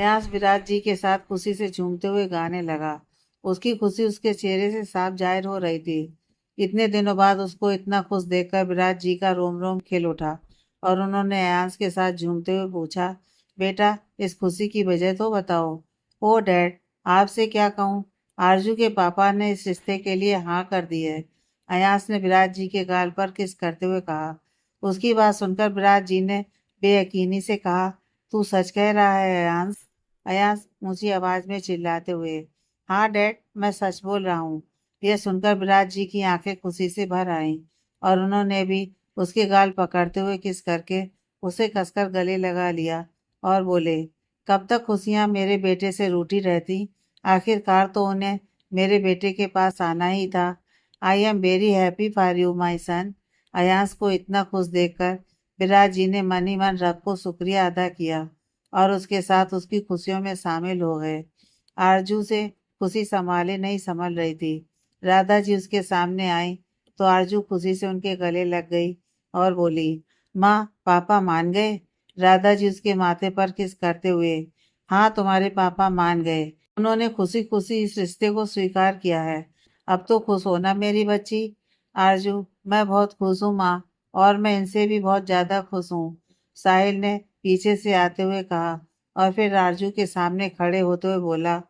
अयास विराट जी के साथ खुशी से झूमते हुए गाने लगा। उसकी खुशी उसके चेहरे से साफ जाहिर हो रही थी। इतने दिनों बाद उसको इतना खुश देखकर विराट जी का रोम रोम खिल उठा और उन्होंने अयांश के साथ झूमते हुए पूछा, बेटा, इस खुशी की वजह तो बताओ। ओ डैड, आपसे क्या कहूँ, आरजू के पापा ने इस रिश्ते के लिए हाँ कर दी है। अयांश ने विराट जी के गाल पर किस करते हुए कहा। उसकी बात सुनकर विराट जी ने बेयकीनी से कहा, तू सच कह रहा है अयांश? अयांश ऊंची आवाज में चिल्लाते हुए, हाँ डैड, मैं सच बोल रहा हूँ। यह सुनकर विराट जी की आंखें खुशी से भर आईं और उन्होंने भी उसके गाल पकड़ते हुए किस करके उसे कसकर गले लगा लिया और बोले, कब तक खुशियाँ मेरे बेटे से रूठी रहती? आखिरकार तो उन्हें मेरे बेटे के पास आना ही था। I am very happy for you my son. Ayansh को इतना खुश देखकर विराट जी ने मन ही मन रब को शुक्रिया अदा किया और उसके साथ उसकी खुशियों में शामिल हो गए। आरजू से खुशी संभाले नहीं संभल रही थी। राधा जी उसके सामने आई तो आरजू खुशी से उनके गले लग गई और बोली, माँ, पापा मान गए? राधा जी उसके माथे पर किस करते हुए, हाँ, तुम्हारे पापा मान गए। उन्होंने खुशी खुशी इस रिश्ते को स्वीकार किया है। अब तो खुश हो ना मेरी बच्ची? आरजू, मैं बहुत खुश हूँ माँ, और मैं इनसे भी बहुत ज्यादा खुश हूँ, साहिल ने पीछे से आते हुए कहा और फिर आरजू के सामने खड़े होते हुए बोला,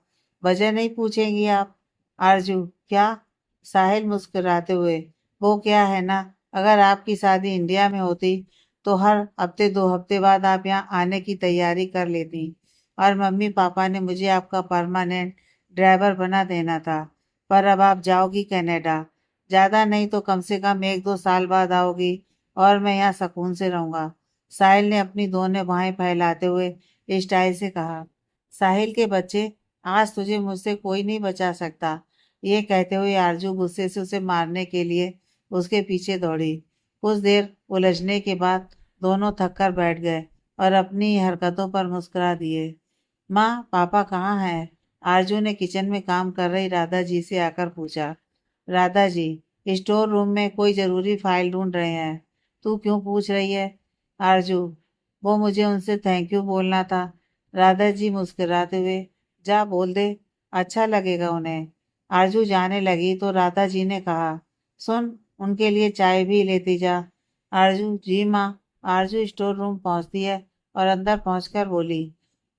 वजह नहीं पूछेंगी आप? आरजू, क्या? साहिल मुस्कुराते हुए, वो क्या है ना, अगर आपकी शादी इंडिया में होती तो हर हफ्ते 2 हफ्ते बाद आप यहाँ आने की तैयारी कर लेती और मम्मी पापा ने मुझे आपका परमानेंट ड्राइवर बना देना था। पर अब आप जाओगी कनाडा, ज्यादा नहीं तो कम से कम 1-2 साल बाद आओगी और मैं यहाँ सुकून से रहूंगा। साहिल ने अपनी दोनों बाहें फैलाते हुए स्टाइल से कहा। साहिल के बच्चे, आज तुझे मुझसे कोई नहीं बचा सकता। ये कहते हुए आरजू गुस्से से उसे मारने के लिए उसके पीछे दौड़ी। कुछ देर उलझने के बाद दोनों थक कर बैठ गए और अपनी हरकतों पर मुस्कुरा दिए। माँ, पापा कहाँ हैं? आरजू ने किचन में काम कर रही राधा जी से आकर पूछा। राधा जी स्टोर रूम में कोई जरूरी फाइल ढूंढ रहे हैं। तू क्यों पूछ रही है? आरजू, वो मुझे उनसे थैंक यू बोलना था। राधा जी मुस्कुराते हुए, जा बोल दे, अच्छा लगेगा उन्हें। आरजू जाने लगी तो राधा जी ने कहा, सुन, उनके लिए चाय भी लेती जा। आरजू, जी माँ। आरजू स्टोर रूम पहुंचती है और अंदर पहुंचकर बोली,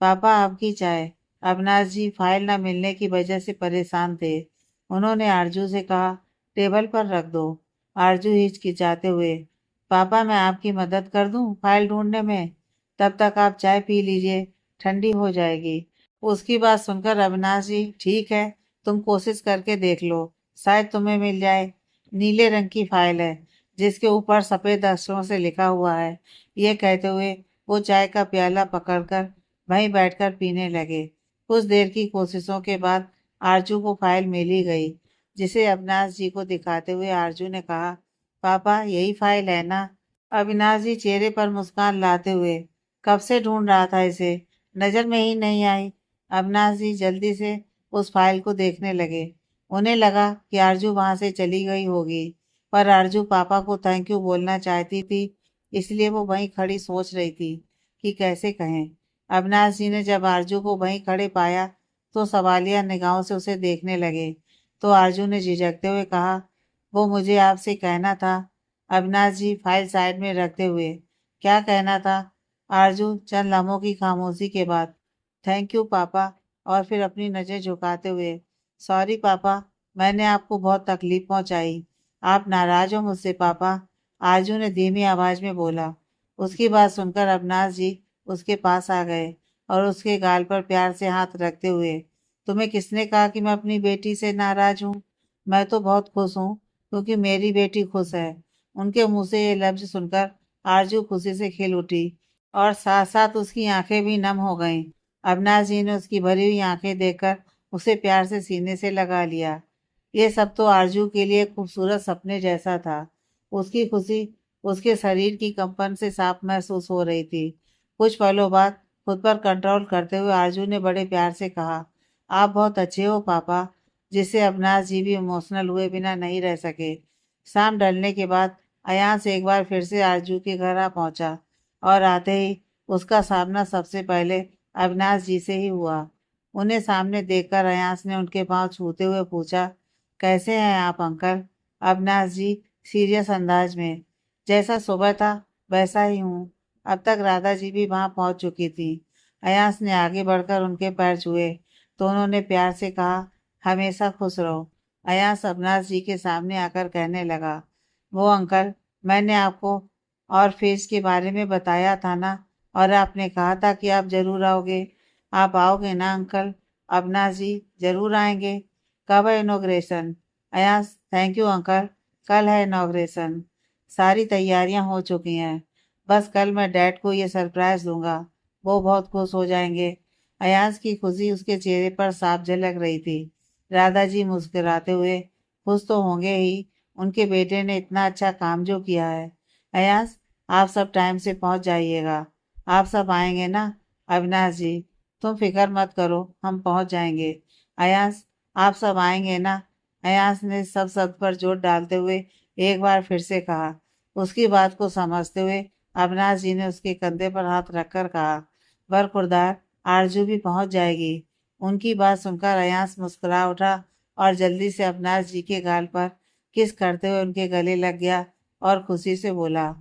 पापा, आपकी चाय। अविनाश जी फाइल न मिलने की वजह से परेशान थे। उन्होंने आरजू से कहा, टेबल पर रख दो। आरजू हिचकिचाते हुए, पापा, मैं आपकी मदद कर दूं फाइल ढूंढने में? तब तक आप चाय पी लीजिए, ठंडी हो जाएगी। उसकी बात सुनकर अविनाश जी, ठीक है, तुम कोशिश करके देख लो, शायद तुम्हें मिल जाए। नीले रंग की फाइल है जिसके ऊपर सफेद अक्षरों से लिखा हुआ है। ये कहते हुए वो चाय का प्याला पकड़कर वहीं बैठकर पीने लगे। कुछ देर की कोशिशों के बाद आरजू को फाइल मिल ही गई, जिसे अविनाश जी को दिखाते हुए आरजू ने कहा, पापा, यही फाइल है ना? अविनाश जी चेहरे पर मुस्कान लाते हुए, कब से ढूंढ रहा था इसे, नजर में ही नहीं आई। अविनाश जी जल्दी से उस फाइल को देखने लगे। उन्हें लगा कि आरजू वहां से चली गई होगी, पर आरजू पापा को थैंक यू बोलना चाहती थी, इसलिए वो वहीं खड़ी सोच रही थी कि कैसे कहें। अविनाश जी ने जब आरजू को वहीं खड़े पाया तो सवालिया निगाहों से उसे देखने लगे। तो आरजू ने झिझकते हुए कहा, वो मुझे आपसे कहना था। अविनाश जी फाइल साइड में रखते हुए, क्या कहना था? आरजू चंद लम्हों की खामोशी के बाद, थैंक यू पापा, और फिर अपनी नजर झुकाते हुए, सॉरी पापा, मैंने आपको बहुत तकलीफ पहुंचाई। आप नाराज हो मुझसे पापा? आरजू ने धीमी आवाज में बोला। उसकी बात सुनकर अविनाश जी उसके पास आ गए और उसके गाल पर प्यार से हाथ रखते हुए, तुम्हें किसने कहा कि मैं अपनी बेटी से नाराज हूँ? मैं तो बहुत खुश हूँ क्योंकि मेरी बेटी खुश है। उनके मुंह से ये लफ्ज सुनकर आरजू खुशी से खिल उठी और साथ साथ उसकी आंखें भी नम हो गईं। अविनाश जी ने उसकी भरी हुई आंखें देखकर उसे प्यार से सीने से लगा लिया। ये सब तो आरजू के लिए खूबसूरत सपने जैसा था। उसकी खुशी उसके शरीर की कंपन से साफ महसूस हो रही थी। कुछ पलों बाद खुद पर कंट्रोल करते हुए आरजू ने बड़े प्यार से कहा, आप बहुत अच्छे हो पापा, जिससे अविनाश जी भी इमोशनल हुए बिना नहीं रह सके। शाम ढलने के बाद अयांश एक बार फिर से आरजू के घर आ पहुंचा और आते ही उसका सामना सबसे पहले अविनाश जी से ही हुआ। उन्हें सामने देखकर अयास ने उनके पांव छूते हुए पूछा, कैसे हैं आप अंकल? अविनाश जी सीरियस अंदाज में, जैसा सुबह था वैसा ही हूँ। अब तक राधा जी भी वहां पहुंच चुकी थी। अयास ने आगे बढ़कर उनके पैर छुए तो उन्होंने प्यार से कहा, हमेशा खुश रहो। अयास अविनाश जी के सामने आकर कहने लगा, वो अंकल, मैंने आपको और फेस के बारे में बताया था ना, और आपने कहा था कि आप जरूर आओगे। आप आओगे ना अंकल? अविनाश जी जरूर आएंगे। कब है inauguration? Ayaz, thank you uncle, कल है इनॉग्रेशन। सारी तैयारियां हो चुकी हैं, बस कल मैं डैड को ये सरप्राइज दूंगा, वो बहुत खुश हो जाएंगे। अयास की खुशी उसके चेहरे पर साफ झलक रही थी। राधा जी मुस्कुराते हुए, खुश तो होंगे ही, उनके बेटे ने इतना अच्छा काम जो किया है। अयास, आप सब टाइम से पहुंच जाइएगा। आप सब आएंगे ना? अविनाश जी, तुम फिक्र मत करो, हम पहुंच जाएंगे। अयास, आप सब आएंगे ना? अयास ने सब शब्द पर जोर डालते हुए एक बार फिर से कहा। उसकी बात को समझते हुए अविनाश जी ने उसके कंधे पर हाथ रखकर कहा, बरखुरदार, आरजू भी पहुंच जाएगी। उनकी बात सुनकर अयास मुस्कुरा उठा और जल्दी से अविनाश जी के गाल पर किस करते हुए उनके गले लग गया और खुशी से बोला,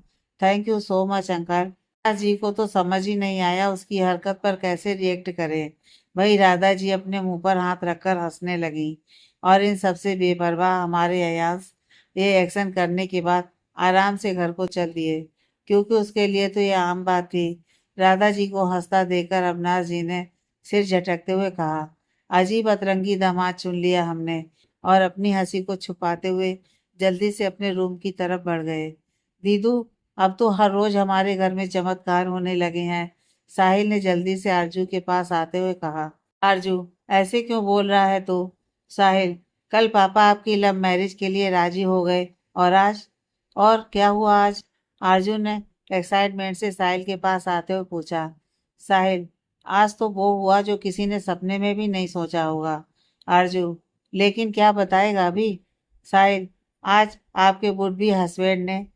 thank you so much uncle. Radha ji को तो समझ ही नहीं आया उसकी हरकत पर कैसे रिएक्ट करे। वही राधा जी अपने मुंह पर हाथ रखकर हंसने लगी। और इन सबसे बेपरवाह हमारे अयास ये एक्शन करने के बाद आराम से घर को चल दिए, क्योंकि उसके लिए तो ये आम बात थी। राधा जी को हंसता देखकर अविनाश जी ने सिर झटकते हुए कहा, अजीब अतरंगी दामाद चुन लिया हमने। और अपनी हंसी को छुपाते हुए जल्दी से अपने रूम की तरफ बढ़ गए। दीदू, अब तो हर रोज हमारे घर में चमत्कार होने लगे हैं, साहिल ने जल्दी से आरजू के पास आते हुए कहा। आरजू, ऐसे क्यों बोल रहा है तू? साहिल, कल पापा आपकी लव मैरिज के लिए राजी हो गए, और आज? और क्या हुआ आज? आरजू ने एक्साइटमेंट से साहिल के पास आते हुए पूछा। साहिल, आज तो वो हुआ जो किसी ने सपने में भी नहीं सोचा होगा। आरजू, लेकिन क्या बताएगा अभी? साहिल, आज आपके वुड बी हस्बैंड ने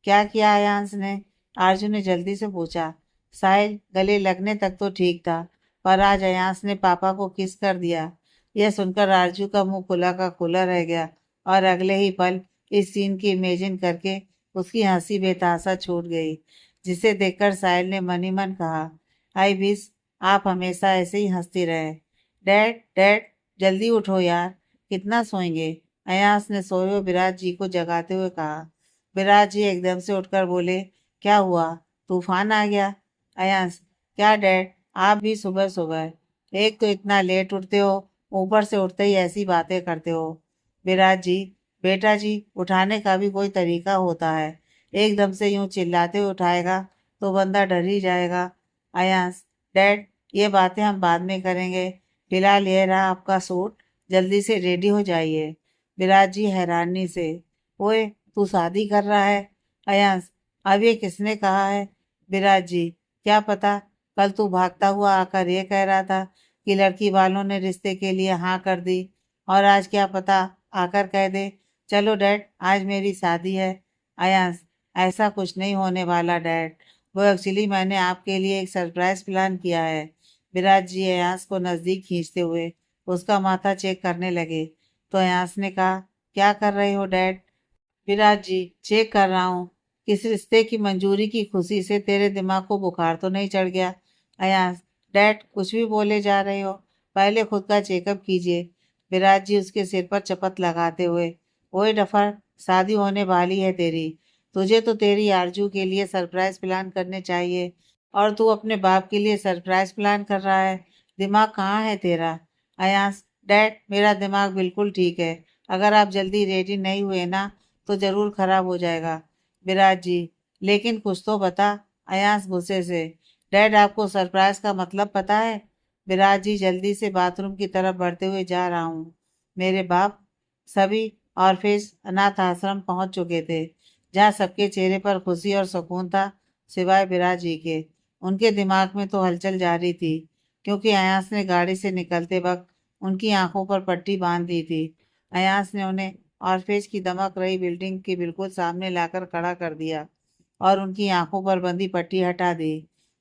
क्या किया अयांश ने? आरजू ने जल्दी से पूछा। साहिल, गले लगने तक तो ठीक था, पर आज अयांश ने पापा को किस कर दिया। यह सुनकर आरजू का मुंह खुला का खुला रह गया और अगले ही पल इस सीन की इमेजिन करके उसकी हंसी बेतहाशा छूट गई, जिसे देखकर साहिल ने मन ही मन कहा, आई विश आप हमेशा ऐसे ही हंसती रहे। डैड डैड, जल्दी उठो यार, कितना सोएंगे? अयांश ने सोए हुए विराज जी को जगाते हुए कहा। विराज जी एकदम से उठकर बोले, क्या हुआ? तूफान आ गया? अयांश, क्या डैड, आप भी सुबह सुबह, एक तो इतना लेट उठते हो, ऊपर से उठते ही ऐसी बातें करते हो। विराज जी, बेटा जी, उठाने का भी कोई तरीका होता है, एकदम से यूं चिल्लाते हुए उठाएगा तो बंदा डर ही जाएगा। अयांश, डैड, ये बातें हम बाद में करेंगे, फिलहाल ये रहा आपका सूट, जल्दी से रेडी हो जाइए। विराज जी हैरानी से, ओए, तू शादी कर रहा है? अयांश, अब ये किसने कहा है? विराज जी, क्या पता, कल तू भागता हुआ आकर ये कह रहा था कि लड़की वालों ने रिश्ते के लिए हाँ कर दी, और आज क्या पता आकर कह दे, चलो डैड, आज मेरी शादी है। अयांश, ऐसा कुछ नहीं होने वाला डैड, वो एक्चुअली मैंने आपके लिए एक सरप्राइज प्लान किया है। विराज जी अयांश को नजदीक खींचते हुए उसका माथा चेक करने लगे, तो अयांश ने कहा, क्या कर रहे हो डैड? विराज जी, चेक कर रहा हूँ, किस रिश्ते की मंजूरी की खुशी से तेरे दिमाग को बुखार तो नहीं चढ़ गया। अयांश, डैड कुछ भी बोले जा रहे हो, पहले खुद का चेकअप कीजिए। विराज जी उसके सिर पर चपत लगाते हुए, ओए डफर, शादी होने वाली है तेरी, तुझे तो तेरी आरजू के लिए सरप्राइज प्लान करने चाहिए, और तू अपने बाप के लिए सरप्राइज प्लान कर रहा है। दिमाग कहाँ है तेरा? अयांश, डैड, मेरा दिमाग बिल्कुल ठीक है, अगर आप जल्दी रेडी नहीं हुए ना तो जरूर खराब हो जाएगा। विराज जी, लेकिन कुछ तो बता। अयांश गुस्से से, डैड, आपको सरप्राइज का मतलब पता है? विराज जी जल्दी से बाथरूम की तरफ बढ़ते हुए, जा रहा हूँ। मेरे बाप सभी ऑर्फेज अनाथ आश्रम पहुंच चुके थे, जहाँ सबके चेहरे पर खुशी और सुकून था, सिवाय विराज जी के। उनके दिमाग में तो हलचल जारी थी, क्योंकि अयांश ने गाड़ी से निकलते वक्त उनकी आंखों पर पट्टी बांध दी थी। अयांश ने उन्हें ऑर्फेज की दमक रही बिल्डिंग के बिल्कुल सामने लाकर खड़ा कर दिया और उनकी आंखों पर बंधी पट्टी हटा दी।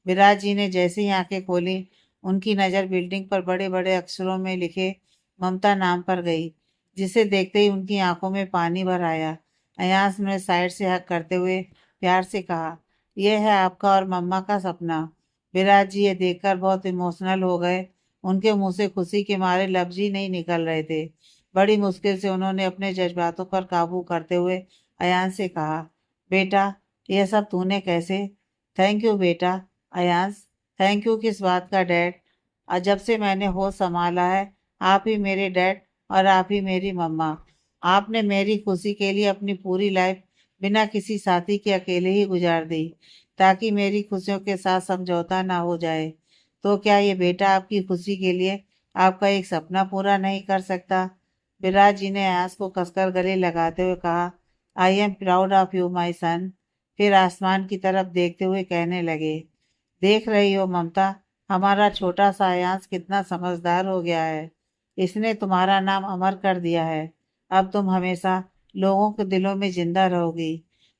विराज जी ने जैसे ही आंखें खोली, उनकी नज़र बिल्डिंग पर बड़े बड़े अक्षरों में लिखे ममता नाम पर गई, जिसे देखते ही उनकी आंखों में पानी भर आया। अयास ने साइड से हक करते हुए प्यार से कहा, यह है आपका और मम्मा का सपना। विराज जी ये देखकर बहुत इमोशनल हो गए। उनके मुंह से खुशी के मारे लफ्ज ही नहीं निकल रहे थे। बड़ी मुश्किल से उन्होंने अपने जज्बातों पर काबू करते हुए अयान से कहा, बेटा यह सब तूने कैसे? थैंक यू बेटा। अयांश, थैंक यू किस बात का डैड? जब से मैंने होश संभाला है, आप ही मेरे डैड और आप ही मेरी मम्मा। आपने मेरी खुशी के लिए अपनी पूरी लाइफ बिना किसी साथी के अकेले ही गुजार दी, ताकि मेरी खुशियों के साथ समझौता ना हो जाए। तो क्या ये बेटा आपकी खुशी के लिए आपका एक सपना पूरा नहीं कर सकता? विराज जी ने अयास को कसकर गले लगाते हुए कहा, I am proud of you my son. फिर आसमान की तरफ देखते हुए कहने लगे, देख रही हो ममता, हमारा छोटा सा अयांश कितना समझदार हो गया है। इसने तुम्हारा नाम अमर कर दिया है। अब तुम हमेशा लोगों के दिलों में जिंदा रहोगी।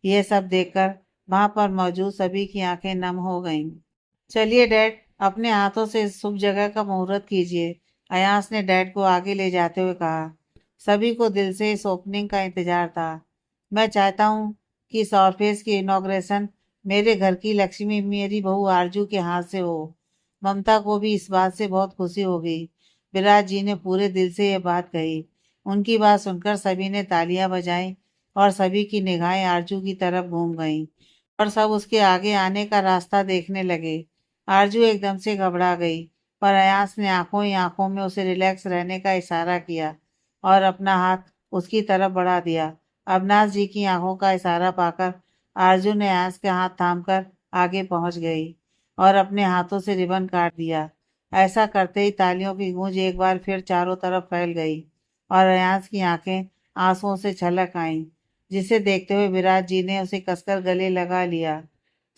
ये सब देखकर वहां पर मौजूद सभी की आंखें नम हो गईं। चलिए डैड, अपने हाथों से इस शुभ जगह का मुहूर्त कीजिए। अयांश ने डैड को आगे ले जाते हुए कहा। सभी को दिल से इस ओपनिंग का इंतजार था। मैं चाहता हूँ कि इस ऑफिस की इनॉग्रेशन मेरे घर की लक्ष्मी मेरी बहू आरजू के हाथ से हो। ममता को भी इस बात से बहुत खुशी होगी। विराज जी ने पूरे दिल से यह बात कही। उनकी बात सुनकर सभी ने तालियां बजाईं और सभी की निगाहें आरजू की तरफ घूम गईं और सब उसके आगे आने का रास्ता देखने लगे। आरजू एकदम से घबरा गई, पर अयास ने आंखों ही आंखों में उसे रिलैक्स रहने का इशारा किया और अपना हाथ उसकी तरफ बढ़ा दिया। अविनाश जी की आंखों का इशारा पाकर आरजू ने अयास के हाथ थामकर आगे पहुंच गई और अपने हाथों से रिबन काट दिया। ऐसा करते ही तालियों की गूंज एक बार फिर चारों तरफ फैल गई और अयास की आंखें आंसुओं से छलक आईं, जिसे देखते हुए विराज जी ने उसे कसकर गले लगा लिया।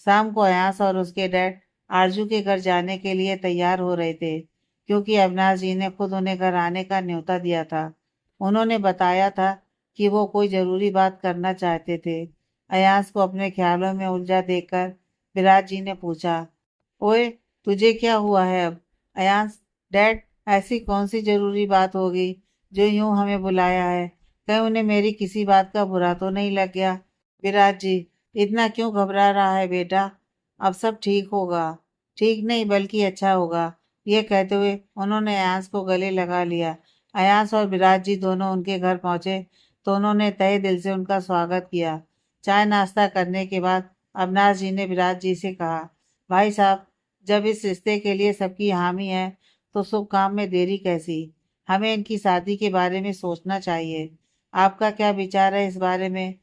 शाम को अयास और उसके डैड आरजू के घर जाने के लिए तैयार हो रहे थे, क्योंकि अविनाश जी ने खुद उन्हें घर आने का न्योता दिया था। उन्होंने बताया था कि वो कोई जरूरी बात करना चाहते थे। अयास को अपने ख्यालों में उलझा देखकर विराज जी ने पूछा, ओए, तुझे क्या हुआ है अब? अयांश, डैड, ऐसी कौन सी जरूरी बात होगी जो यूं हमें बुलाया है? कहीं उन्हें मेरी किसी बात का बुरा तो नहीं लग गया? विराज जी, इतना क्यों घबरा रहा है बेटा? अब सब ठीक होगा। ठीक नहीं बल्कि अच्छा होगा। ये कहते हुए उन्होंने अयांश को गले लगा लिया। अयांश और विराज जी दोनों उनके घर पहुंचे तो उन्होंने तहे दिल से उनका स्वागत किया। चाय नाश्ता करने के बाद अविनाश जी ने विराज जी से कहा, भाई साहब, जब इस रिश्ते के लिए सबकी हामी है तो शुभ काम में देरी कैसी? हमें इनकी शादी के बारे में सोचना चाहिए। आपका क्या विचार है इस बारे में?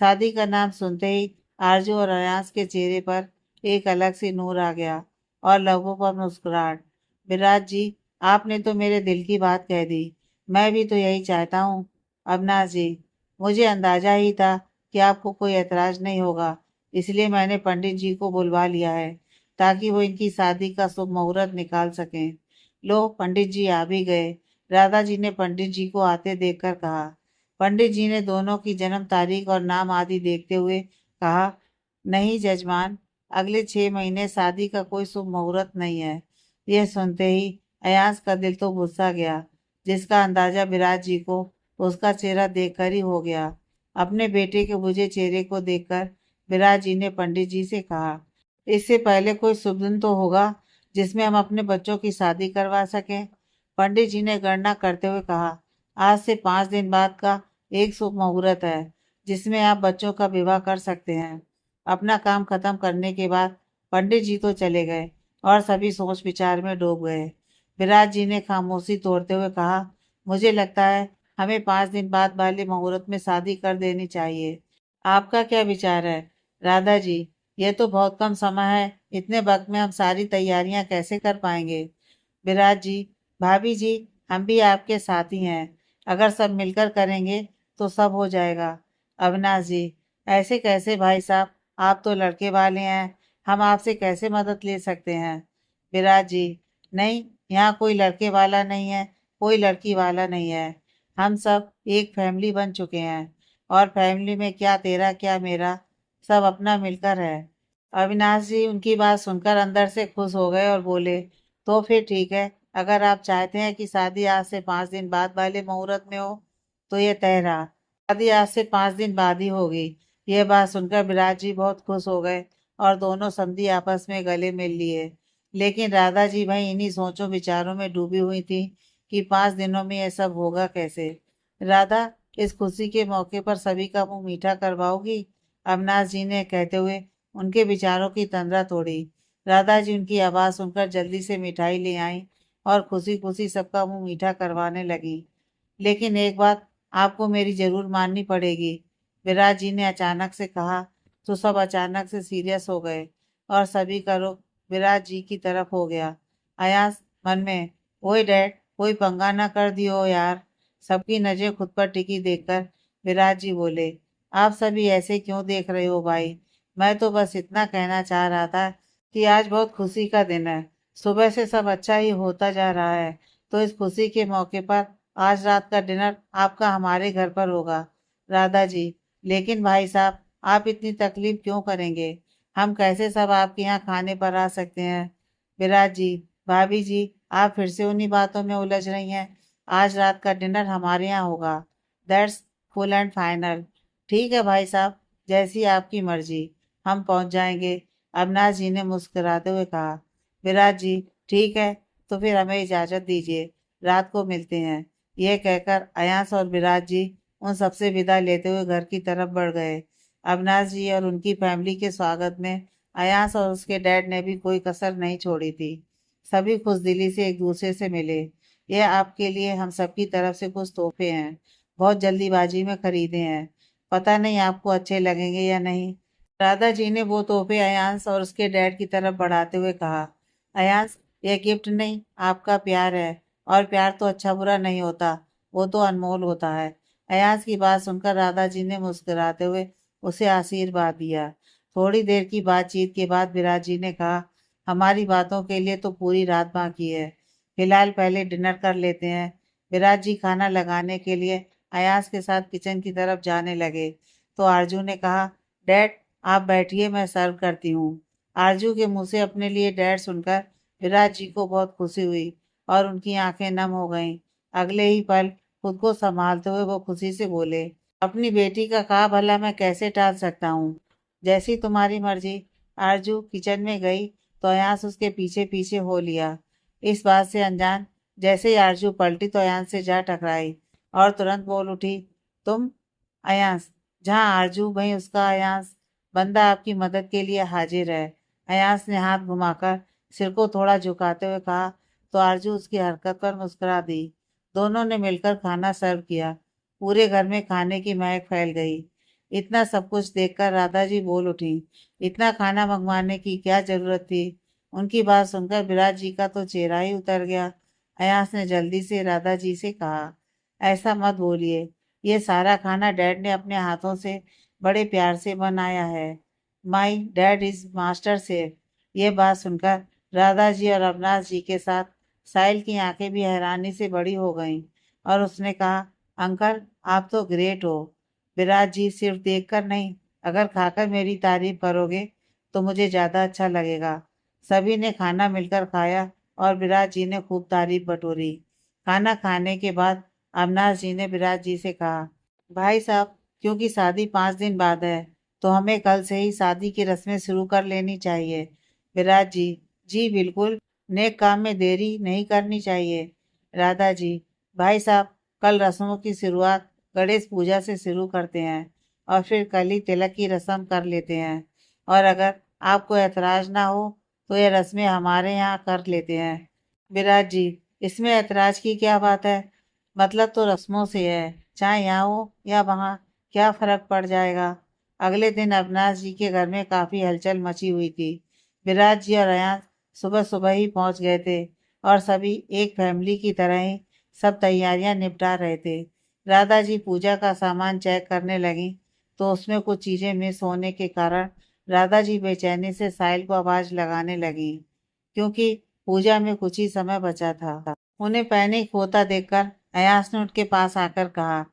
शादी का नाम सुनते ही आरजू और अयास के चेहरे पर एक अलग सी नूर आ गया और लबों पर मुस्कुराहट। विराज जी, आपने तो मेरे दिल की बात कह दी। मैं भी तो यही चाहता हूँ। अविनाश जी, मुझे अंदाजा ही था कि आपको कोई एतराज नहीं होगा, इसलिए मैंने पंडित जी को बुलवा लिया है ताकि वो इनकी शादी का शुभ मुहूर्त निकाल सकें। लो, पंडित जी आ भी गए। राधा जी ने पंडित जी को आते देखकर कहा। पंडित जी ने दोनों की जन्म तारीख और नाम आदि देखते हुए कहा, नहीं जजमान, अगले 6 महीने शादी का कोई शुभ मुहूर्त नहीं है। यह सुनते ही अयांश का दिल तो गुस्सा गया, जिसका अंदाजा विराज जी को उसका चेहरा देखकर ही हो गया। अपने बेटे के बुझे चेहरे को देखकर विराज जी ने पंडित जी से कहा, इससे पहले कोई शुभ दिन तो होगा जिसमें हम अपने बच्चों की शादी करवा सकें। पंडित जी ने गणना करते हुए कहा, आज से 5 दिन बाद का एक शुभ मुहूर्त है जिसमें आप बच्चों का विवाह कर सकते हैं। अपना काम खत्म करने के बाद पंडित जी तो चले गए और सभी सोच विचार में डूब गए। विराज जी ने खामोशी तोड़ते हुए कहा, मुझे लगता है हमें 5 दिन बाद वाले मुहूर्त में शादी कर देनी चाहिए। आपका क्या विचार है राधा जी? यह तो बहुत कम समय है। इतने वक्त में हम सारी तैयारियां कैसे कर पाएंगे? विराज जी, भाभी जी, हम भी आपके साथ ही हैं। अगर सब मिलकर करेंगे तो सब हो जाएगा। अविनाश जी, ऐसे कैसे भाई साहब? आप तो लड़के वाले हैं, हम आपसे कैसे मदद ले सकते हैं? विराज जी, नहीं, यहाँ कोई लड़के वाला नहीं है, कोई लड़की वाला नहीं है। हम सब एक फैमिली बन चुके हैं और फैमिली में क्या तेरा क्या मेरा, सब अपना मिलकर है। अविनाश जी उनकी बात सुनकर अंदर से खुश हो गए और बोले, तो फिर ठीक है, अगर आप चाहते हैं कि शादी आज से 5 दिन बाद वाले मुहूर्त में हो तो ये तय रहा। शादी आज से 5 दिन बाद ही होगी। यह बात सुनकर विराट जी बहुत खुश हो गए और दोनों समधी आपस में गले मिल लिए। लेकिन राधा जी भाई इन्हीं सोचों विचारों में डूबी हुई थी कि 5 दिनों में यह सब होगा कैसे। राधा, इस खुशी के मौके पर सभी का मुंह मीठा करवाओगी? अविनाश जी ने कहते हुए उनके विचारों की तंद्रा तोड़ी। राधा जी उनकी आवाज सुनकर जल्दी से मिठाई ले आई और खुशी खुशी सबका मुंह मीठा करवाने लगी। लेकिन एक बात आपको मेरी जरूर माननी पड़ेगी, विराट जी ने अचानक से कहा। तो सब अचानक से सीरियस हो गए और सभी का रुख विराट जी की तरफ हो गया। अयास मन में, ओए डैड, कोई पंगा ना कर दियो यार। सबकी नजर खुद पर टिकी देखकर विराट जी बोले, आप सभी ऐसे क्यों देख रहे हो भाई? मैं तो बस इतना कहना चाह रहा था कि आज बहुत खुशी का दिन है। सुबह से सब अच्छा ही होता जा रहा है, तो इस खुशी के मौके पर आज रात का डिनर आपका हमारे घर पर होगा। राधा जी, लेकिन भाई साहब, आप इतनी तकलीफ क्यों करेंगे? हम कैसे सब आपके यहाँ खाने पर आ सकते हैं? विराट जी, भाभी जी, आप फिर से उन्हीं बातों में उलझ रही हैं। आज रात का डिनर हमारे यहाँ होगा। That's full and final. ठीक है भाई साहब, जैसी आपकी मर्जी, हम पहुंच जाएंगे। अविनाश जी ने मुस्कुराते हुए कहा। विराट जी, ठीक है, तो फिर हमें इजाजत दीजिए, रात को मिलते हैं। यह कहकर अयांश और विराट जी उन सबसे विदा लेते हुए घर की तरफ बढ़ गए। अविनाश जी और उनकी फैमिली के स्वागत में अयांश और उसके डैड ने भी कोई कसर नहीं छोड़ी थी। सभी खुश दिली से एक दूसरे से मिले। यह आपके लिए हम सबकी तरफ से कुछ तोहफे हैं, बहुत जल्दीबाजी में खरीदे हैं। पता नहीं आपको अच्छे लगेंगे या नहीं। राधा जी ने वो तोहफे अयांश और उसके डैड की तरफ बढ़ाते हुए कहा। अयांश, यह गिफ्ट नहीं, आपका प्यार है। और प्यार तो अच्छा बुरा नहीं होता, वो तो अनमोल होता है। अयांश की बात सुनकर राधा जी ने मुस्कुराते हुए उसे आशीर्वाद दिया। थोड़ी देर की बातचीत के बाद विराट जी ने कहा, हमारी बातों के लिए तो पूरी रात बाकी है, फिलहाल पहले डिनर कर लेते हैं। विराट जी खाना लगाने के लिए अयांश के साथ किचन की तरफ जाने लगे तो आरजू ने कहा, डैड, आप बैठिए, मैं सर्व करती हूँ। आरजू के मुंह से अपने लिए डैड सुनकर विराट जी को बहुत खुशी हुई और उनकी आंखें नम हो गईं। अगले ही पल खुद को संभालते हुए वो खुशी से बोले, अपनी बेटी का कहा भला मैं कैसे टाल सकता हूँ? जैसी तुम्हारी मर्जी। आरजू किचन में गई तो अयांश उसके पीछे पीछे हो लिया। इस बात से अनजान, जैसे ही आरजू पलटी तो अयांश से जा टकराई और तुरंत बोल उठी, तुम? अयांश, जहाँ आरजू वहीं उसका अयांश। बंदा आपकी मदद के लिए हाजिर है। अयांश ने हाथ घुमाकर सिर को थोड़ा झुकाते हुए कहा तो आरजू उसकी हरकत पर मुस्कुरा दी। दोनों ने मिलकर खाना सर्व किया। पूरे घर में खाने की महक फैल गई। इतना सब कुछ देखकर राधा जी बोल उठी, इतना खाना मंगवाने की क्या जरूरत थी? उनकी बात सुनकर विराट जी का तो चेहरा ही उतर गया। अयांश ने जल्दी से राधा जी से कहा, ऐसा मत बोलिए, ये सारा खाना डैड ने अपने हाथों से बड़े प्यार से बनाया है। My dad is master chef. ये बात सुनकर राधा जी और अविनाश जी के साथ साहिल की आंखें भी हैरानी से बड़ी हो गईं और उसने कहा, अंकल, आप तो ग्रेट हो। विराट जी, सिर्फ देखकर नहीं, अगर खाकर मेरी तारीफ करोगे तो मुझे ज़्यादा अच्छा लगेगा। सभी ने खाना मिलकर खाया और विराट जी ने खूब तारीफ बटोरी। खाना खाने के बाद अविनाश जी ने विराट जी से कहा, भाई साहब, क्योंकि शादी 5 दिन बाद है तो हमें कल से ही शादी की रस्में शुरू कर लेनी चाहिए। विराट जी, जी बिल्कुल, नेक काम में देरी नहीं करनी चाहिए। राधा जी, भाई साहब, कल रस्मों की शुरुआत गणेश पूजा से शुरू करते हैं और फिर कल ही तिलक की रस्म कर लेते हैं। और अगर आपको ऐतराज ना हो तो ये रस्में हमारे यहाँ कर लेते हैं। विराट जी, इसमें ऐतराज की क्या बात है? मतलब तो रस्मों से है, चाहे यहाँ हो या वहाँ, क्या फर्क पड़ जाएगा? अगले दिन अविनाश जी के घर में काफी हलचल मची हुई थी। विराट जी और अयान सुबह सुबह ही पहुंच गए थे और सभी एक फैमिली की तरह ही सब तैयारियां निपटा रहे थे। राधा जी पूजा का सामान चेक करने लगी तो उसमें कुछ चीजें मिस होने के कारण राधा जी बेचैनी से साहिल को आवाज लगाने लगी, क्योंकि पूजा में कुछ ही समय बचा था। उन्हें पैनिक होता देखकर अयास ने उनके पास आकर कहा,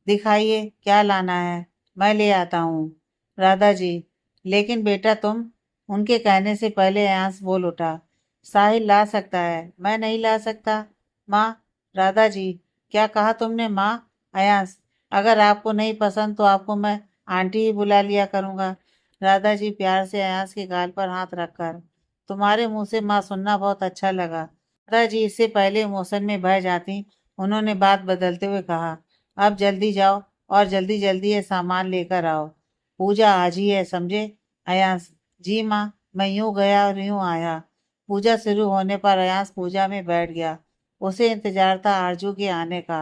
दिखाइए क्या लाना है, मैं ले आता हूँ। राधा जी, लेकिन बेटा तुम? उनके कहने से पहले अयास बोल उठा, साहिल ला सकता है, मैं नहीं ला सकता। माँ। राधा जी। क्या कहा तुमने माँ? अयास। अगर आपको नहीं पसंद तो आपको मैं आंटी ही बुला लिया करूँगा। राधा जी प्यार से अयास के गाल पर हाथ रखकर। तुम्हारे मुंह से माँ सुनना बहुत अच्छा लगा। राधा जी इससे पहले इमोशन में बह जाती, उन्होंने बात बदलते हुए कहा, अब जल्दी जाओ और जल्दी जल्दी ये सामान लेकर आओ। पूजा आज ही है, समझे? अयास। जी माँ, मैं यूं गया और यूं आया। पूजा शुरू होने पर अयास पूजा में बैठ गया। उसे इंतजार था आरजू के आने का।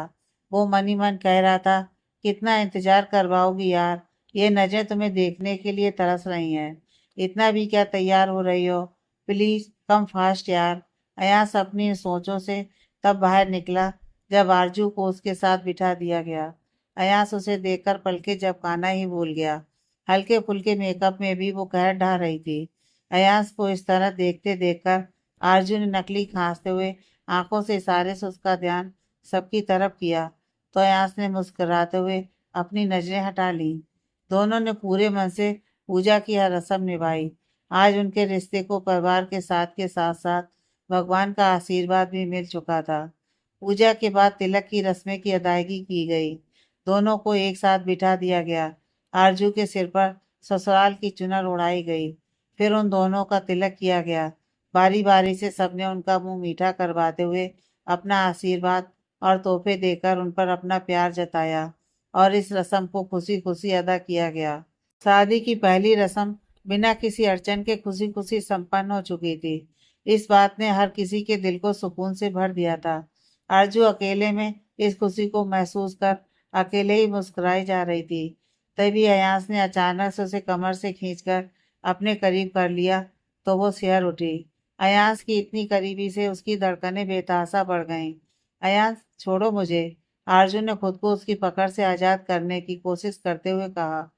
वो मन ही मन कह रहा था, कितना इंतजार करवाओगी यार, ये नजरें तुम्हें देखने के लिए तरस रही हैं। इतना भी क्या तैयार हो रही हो? प्लीज कम फास्ट यार। अयास अपनी सोचों से तब बाहर निकला जब आरजू को उसके साथ बिठा दिया गया। अयास उसे देखकर पलके झपकाना ही भूल गया। हल्के फुल्के मेकअप में भी वो कहर ढा रही थी। अयास को इस तरह देखते देखकर आरजू ने नकली खांसते हुए आंखों से इशारे से उसका ध्यान सबकी तरफ किया, तो अयास ने मुस्कुराते हुए अपनी नजरें हटा ली। दोनों ने पूरे मन से पूजा की हर रस्म निभाई। आज उनके रिश्ते को परिवार के साथ साथ भगवान का आशीर्वाद भी मिल चुका था। पूजा के बाद तिलक की रस्में की अदायगी की गई। दोनों को एक साथ बिठा दिया गया। आरजू के सिर पर ससुराल की चुनर उड़ाई गई। फिर उन दोनों का तिलक किया गया। बारी बारी से सबने उनका मुंह मीठा करवाते हुए अपना आशीर्वाद और तोहफे देकर उन पर अपना प्यार जताया और इस रस्म को खुशी खुशी अदा किया गया। शादी की पहली रस्म बिना किसी अड़चन के खुशी खुशी संपन्न हो चुकी थी। इस बात ने हर किसी के दिल को सुकून से भर दिया था। आरजू अकेले में इस खुशी को महसूस कर अकेले ही मुस्कुराई जा रही थी। तभी अयास ने अचानक से उसे कमर से खींचकर अपने करीब कर लिया, तो वो सिहर उठी। अयास की इतनी करीबी से उसकी धड़कनें बेतहाशा बढ़ गईं। अयास, छोड़ो मुझे। आरजू ने खुद को उसकी पकड़ से आजाद करने की कोशिश करते हुए कहा।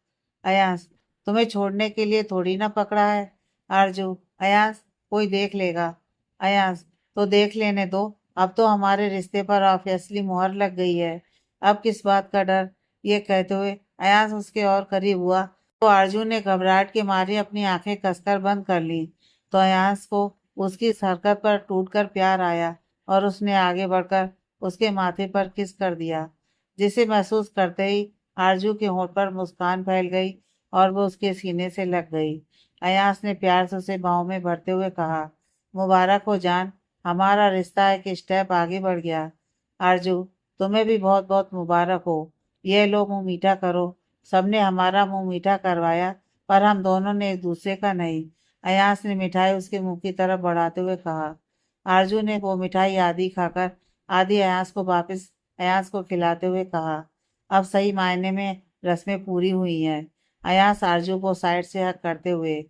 अयास, तुम्हें छोड़ने के लिए थोड़ी ना पकड़ा है। आरजू। अयास, कोई देख लेगा। अयास, तो देख लेने दो। अब तो हमारे रिश्ते पर ऑब्वियसली मुहर लग गई है। अब किस बात का डर? ये कहते हुए अयास उसके और करीब हुआ, तो अर्जुन ने घबराहट के मारे अपनी आंखें कसकर बंद कर ली। तो अयास को उसकी इस हरकत पर टूटकर प्यार आया और उसने आगे बढ़कर उसके माथे पर किस कर दिया, जिसे महसूस करते ही आरजू के होंठ पर मुस्कान फैल गई और वो उसके सीने से लग गई। अयास ने प्यार से उसे बाहों में भरते हुए कहा, मुबारक हो जान, हमारा रिश्ता एक स्टेप आगे बढ़ गया। आरजू, तुम्हें भी बहुत बहुत मुबारक हो। ये लो मुंह मीठा करो। सबने हमारा मुंह मीठा करवाया, पर हम दोनों ने एक दूसरे का नहीं। अयास ने मिठाई उसके मुंह की तरफ बढ़ाते हुए कहा। आरजू ने वो मिठाई आधी खाकर आधी अयास को वापस अयास को खिलाते हुए कहा, अब सही मायने में रस्में पूरी हुई हैं। अयास आरजू को साइड से हक करते हुए,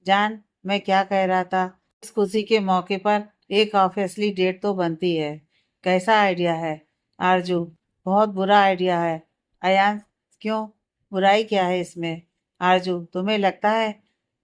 जान, मैं क्या कह रहा था, इस खुशी के मौके पर एक ऑफिशियली डेट तो बनती है। कैसा आइडिया है? आरजू, बहुत बुरा आइडिया है। अयास, क्यों? बुराई क्या है इसमें? आरजू, तुम्हें लगता है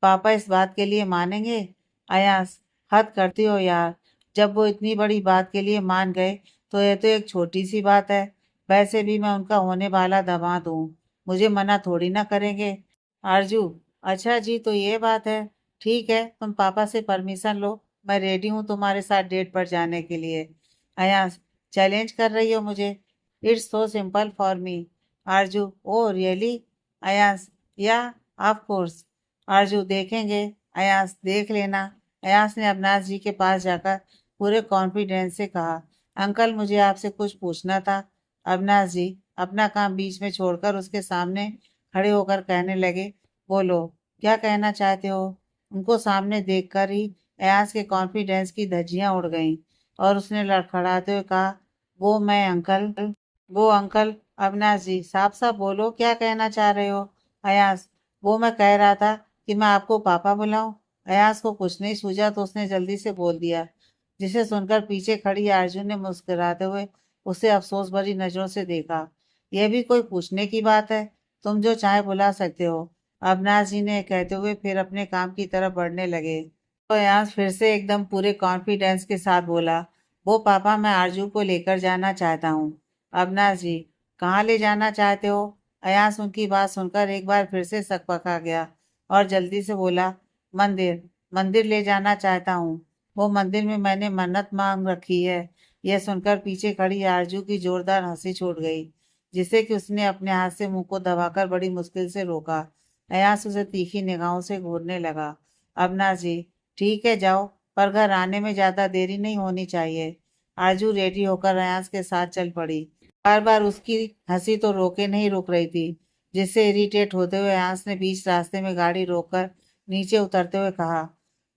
पापा इस बात के लिए मानेंगे? अयास, हद करती हो यार। जब वो इतनी बड़ी बात के लिए मान गए तो यह तो एक छोटी सी बात है। वैसे भी मैं उनका होने वाला दामाद हूँ, मुझे मना थोड़ी ना करेंगे। आरजू, अच्छा जी, तो ये बात है। ठीक है, तुम पापा से परमिशन लो, मैं रेडी हूँ तुम्हारे साथ डेट पर जाने के लिए। अयास, चैलेंज कर रही हो मुझे? It's so simple for me. Aarzoo, oh really? Ayaz, या ऑफ कोर्स। आरजू, देखेंगे। अयास, देख लेना। अयास ने अविनाश जी के पास जाकर पूरे कॉन्फिडेंस से कहा, अंकल मुझे आपसे कुछ पूछना था। अविनाश जी अपना काम बीच में छोड़कर उसके सामने खड़े होकर कहने लगे, बोलो, क्या कहना चाहते हो? उनको सामने देखकर ही अयास के कॉन्फिडेंस की धज्जियां उड़ गईं और उसने लड़खड़ाते हुए कहा, वो अंकल। अविनाश जी, साफ साफ बोलो, क्या कहना चाह रहे हो? अयास, वो मैं कह रहा था कि मैं आपको पापा बुलाऊं। अयास को कुछ नहीं सूझा तो उसने जल्दी से बोल दिया, जिसे सुनकर पीछे खड़ी अर्जुन ने मुस्कुराते हुए उसे अफसोस भरी नजरों से देखा। यह भी कोई पूछने की बात है, तुम जो चाहे बुला सकते हो। अविनाश जी ने कहते हुए फिर अपने काम की तरफ बढ़ने लगे। तो अयास फिर से एकदम पूरे कॉन्फिडेंस के साथ बोला, वो पापा, मैं आरजू को लेकर जाना चाहता हूँ। अविनाश जी, कहाँ ले जाना चाहते हो? अयास उनकी बात सुनकर एक बार फिर से सकपका गया और जल्दी से बोला, मंदिर। मंदिर ले जाना चाहता हूँ। वो मंदिर में मैंने मन्नत मांग रखी है। यह सुनकर पीछे खड़ी आरजू की जोरदार हंसी छूट गई, जिससे कि उसने अपने हाथ से मुंह को दबाकर बड़ी मुश्किल से रोका। अयास उसे तीखी निगाहों से घूरने लगा। अविनाश जी, ठीक है जाओ, पर घर आने में ज्यादा देरी नहीं होनी चाहिए। आरजू रेडी होकर अयास के साथ चल पड़ी। बार बार उसकी हंसी तो रोके नहीं रुक रही थी, जिससे इरिटेट होते हुए अयास ने बीच रास्ते में गाड़ी रोककर नीचे उतरते हुए कहा,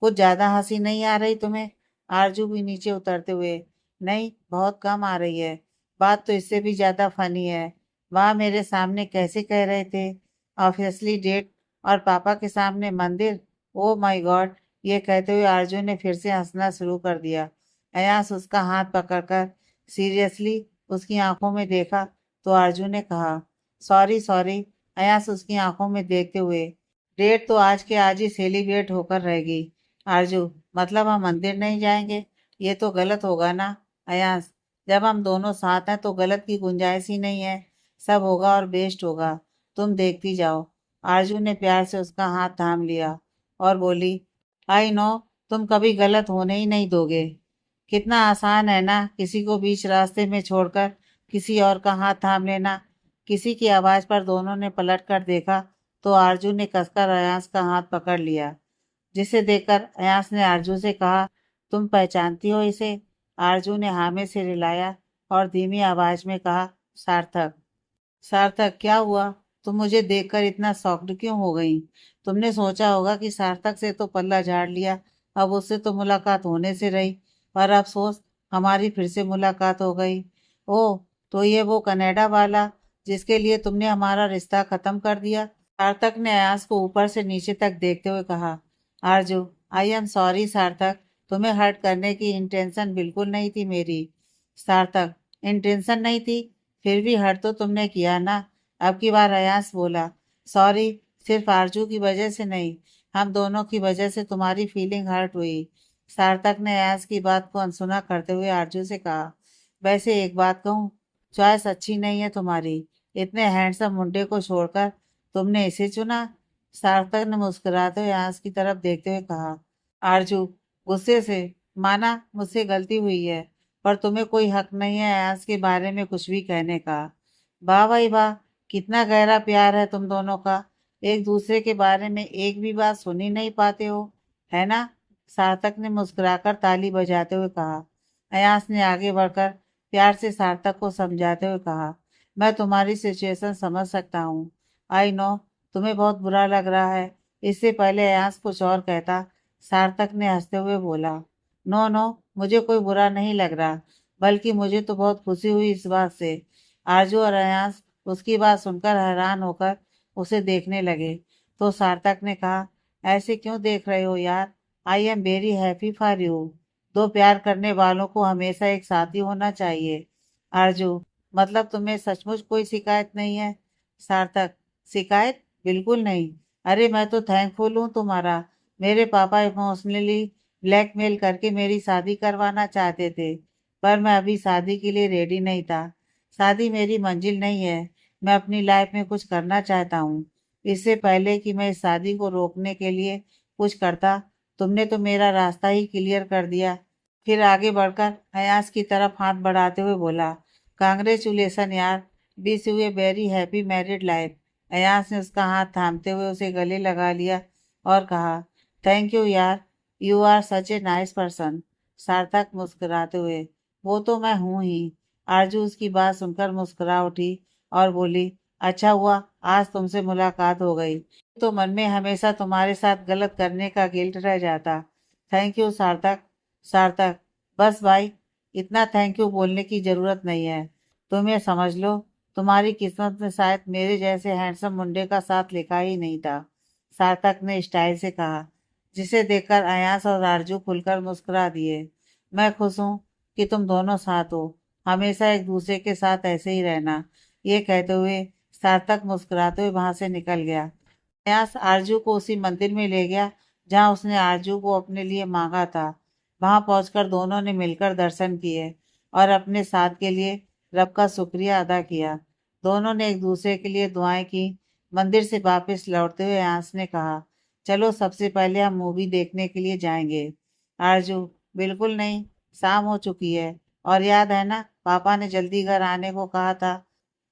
कुछ ज्यादा हंसी नहीं आ रही तुम्हें? आरजू भी नीचे उतरते हुए, नहीं बहुत कम आ रही है। बात तो इससे भी ज्यादा फनी है। वह मेरे सामने कैसे कह रहे थे ऑब्वियसली डेट, और पापा के सामने मंदिर। Oh my God. ये कहते हुए आरजू ने फिर से हंसना शुरू कर दिया। अयास उसका हाथ पकड़कर सीरियसली उसकी आंखों में देखा तो आरजू ने कहा, सॉरी सॉरी। अयास उसकी आंखों में देखते हुए, डेट तो आज के आज ही सेलिब्रेट होकर रहेगी। आरजू, मतलब हम मंदिर नहीं जाएंगे? ये तो गलत होगा ना? अयास, जब हम दोनों साथ हैं तो गलत की गुंजाइश ही नहीं है। सब होगा और बेस्ट होगा, तुम देखती जाओ। आरजू ने प्यार से उसका हाथ थाम लिया और बोली, आई नो, तुम कभी गलत होने ही नहीं दोगे। कितना आसान है ना किसी को बीच रास्ते में छोड़कर किसी और का हाथ थाम लेना। किसी की आवाज पर दोनों ने पलट कर देखा तो आरजू ने कसकर अयास का हाथ पकड़ लिया, जिसे देखकर अयास ने आरजू से कहा, तुम पहचानती हो इसे? आरजू ने हाँ में सिर हिलाया और धीमी आवाज में कहा, सार्थक। सार्थक, क्या हुआ? तुम मुझे देखकर इतना शॉक्ड क्यों हो गई? तुमने सोचा होगा कि सार्थक से तो पल्ला झाड़ लिया, अब उससे तो मुलाकात होने से रही, पर अफसोस हमारी फिर से मुलाकात हो गई। ओह, तो ये वो कनाडा वाला जिसके लिए तुमने हमारा रिश्ता खत्म कर दिया? सार्थक ने अयास को ऊपर से नीचे तक देखते हुए कहा। आरजू, आई एम सॉरी सार्थक, तुम्हें हर्ट करने की इंटेंशन बिल्कुल नहीं थी मेरी। सार्थक, इंटेंशन नहीं थी? फिर भी हर्ट तो तुमने किया ना। अब की बार अयास बोला, सॉरी, सिर्फ आरजू की वजह से नहीं, हम दोनों की वजह से तुम्हारी फीलिंग हर्ट हुई। सार्थक ने अयास की बात को अनसुना करते हुए आरजू से कहा, वैसे एक बात कहूँ, चॉइस अच्छी नहीं है तुम्हारी। इतने हैंडसम मुंडे को छोड़कर तुमने इसे चुना। सार्थक ने मुस्कुराते हुए अयास की तरफ देखते हुए कहा। आरजू गुस्से से, माना मुझसे गलती हुई है, पर तुम्हें कोई हक नहीं है अयास के बारे में कुछ भी कहने का। वाह भाई वाह, कितना गहरा प्यार है तुम दोनों का। एक दूसरे के बारे में एक भी बात सुन ही नहीं पाते हो, है ना? सार्थक ने मुस्कुराकर ताली बजाते हुए कहा। अयास ने आगे बढ़कर प्यार से सार्थक को समझाते हुए कहा, मैं तुम्हारी सिचुएशन समझ सकता हूँ। आई नो, तुम्हें बहुत बुरा लग रहा है। इससे पहले अयास कुछ और कहता, सार्थक ने हंसते हुए बोला, नो नो, मुझे कोई बुरा नहीं लग रहा, बल्कि मुझे तो बहुत खुशी हुई इस बात से। आरजू और अयास उसकी बात सुनकर हैरान होकर उसे देखने लगे। तो सार्थक ने कहा, ऐसे क्यों देख रहे हो यार? आई am very happy for you. दो प्यार करने वालों को हमेशा एक साथ ही होना चाहिए। आरजू, मतलब तुम्हें सचमुच कोई शिकायत नहीं है? सार्थक, शिकायत बिल्कुल नहीं। अरे मैं तो थैंकफुल हूँ तुम्हारा। मेरे पापा इमोशनली ब्लैकमेल करके मेरी शादी करवाना चाहते थे, पर मैं अभी शादी के लिए रेडी नहीं था। शादी मेरी मंजिल नहीं है। मैं अपनी लाइफ में कुछ करना चाहता हूँ। इससे पहले कि मैं इस शादी को रोकने के लिए कुछ करता, तुमने तो मेरा रास्ता ही क्लियर कर दिया। फिर आगे बढ़कर अयास की तरफ हाथ बढ़ाते हुए बोला, कांग्रेचुलेसन यार, wish U a very happy married life. Ayaz ने उसका हाथ थामते हुए उसे गले लगा लिया और कहा, थैंक यू यार, you are such a nice person. Sarthak मुस्कुराते हुए, वो तो मैं हूं ही। आरजू उसकी बात सुनकर मुस्कुरा उठी और बोली, अच्छा हुआ आज तुमसे मुलाकात हो गई, तो मन में हमेशा तुम्हारे साथ गलत करने का गिल्ट रह जाता। थैंक यू सार्थक। सार्थक, बस भाई, इतना थैंक यू बोलने की जरूरत नहीं है। तुम ये समझ लो, तुम्हारी किस्मत में शायद मेरे जैसे हैंडसम मुंडे का साथ लिखा ही नहीं था। सार्थक ने स्टाइल से कहा, जिसे देखकर अयास और आरजू खुलकर मुस्कुरा दिए। मैं खुश हूँ कि तुम दोनों साथ हो। हमेशा एक दूसरे के साथ ऐसे ही रहना। ये कहते हुए सार्थक मुस्कुराते हुए वहां से निकल गया। अयास आरजू को उसी मंदिर में ले गया जहाँ उसने आरजू को अपने लिए मांगा था। वहां पहुंचकर दोनों ने मिलकर दर्शन किए और अपने साथ के लिए रब का शुक्रिया अदा किया। दोनों ने एक दूसरे के लिए दुआएं की। मंदिर से वापस लौटते हुए आंस ने कहा, चलो सबसे पहले हम मूवी देखने के लिए जाएंगे। आरजू, बिल्कुल नहीं, शाम हो चुकी है। और याद है ना, पापा ने जल्दी घर आने को कहा था।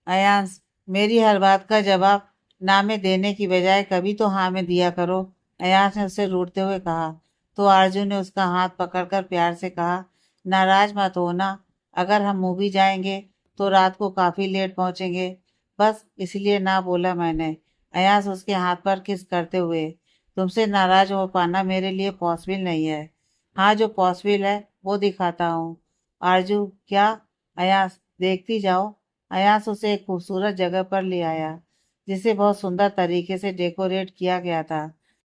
अयांश, मेरी हर बात का जवाब ना में देने की बजाय कभी तो हाँ में दिया करो, अयांश ने उसे रूठते हुए कहा। तो आरजू ने उसका हाथ पकड़कर प्यार से कहा, नाराज मत हो ना, अगर हम मूवी जाएंगे तो रात को काफी लेट पहुंचेंगे, बस इसलिए ना बोला मैंने। अयांश उसके हाथ पर किस करते हुए, तुमसे नाराज हो पाना मेरे लिए पॉसिबल नहीं है। हाँ, जो पॉसिबल है वो दिखाता हूँ। आरजू, क्या? अयांश, देखती जाओ। अयास उसे एक खूबसूरत जगह पर ले आया, जिसे बहुत सुंदर तरीके से डेकोरेट किया गया था।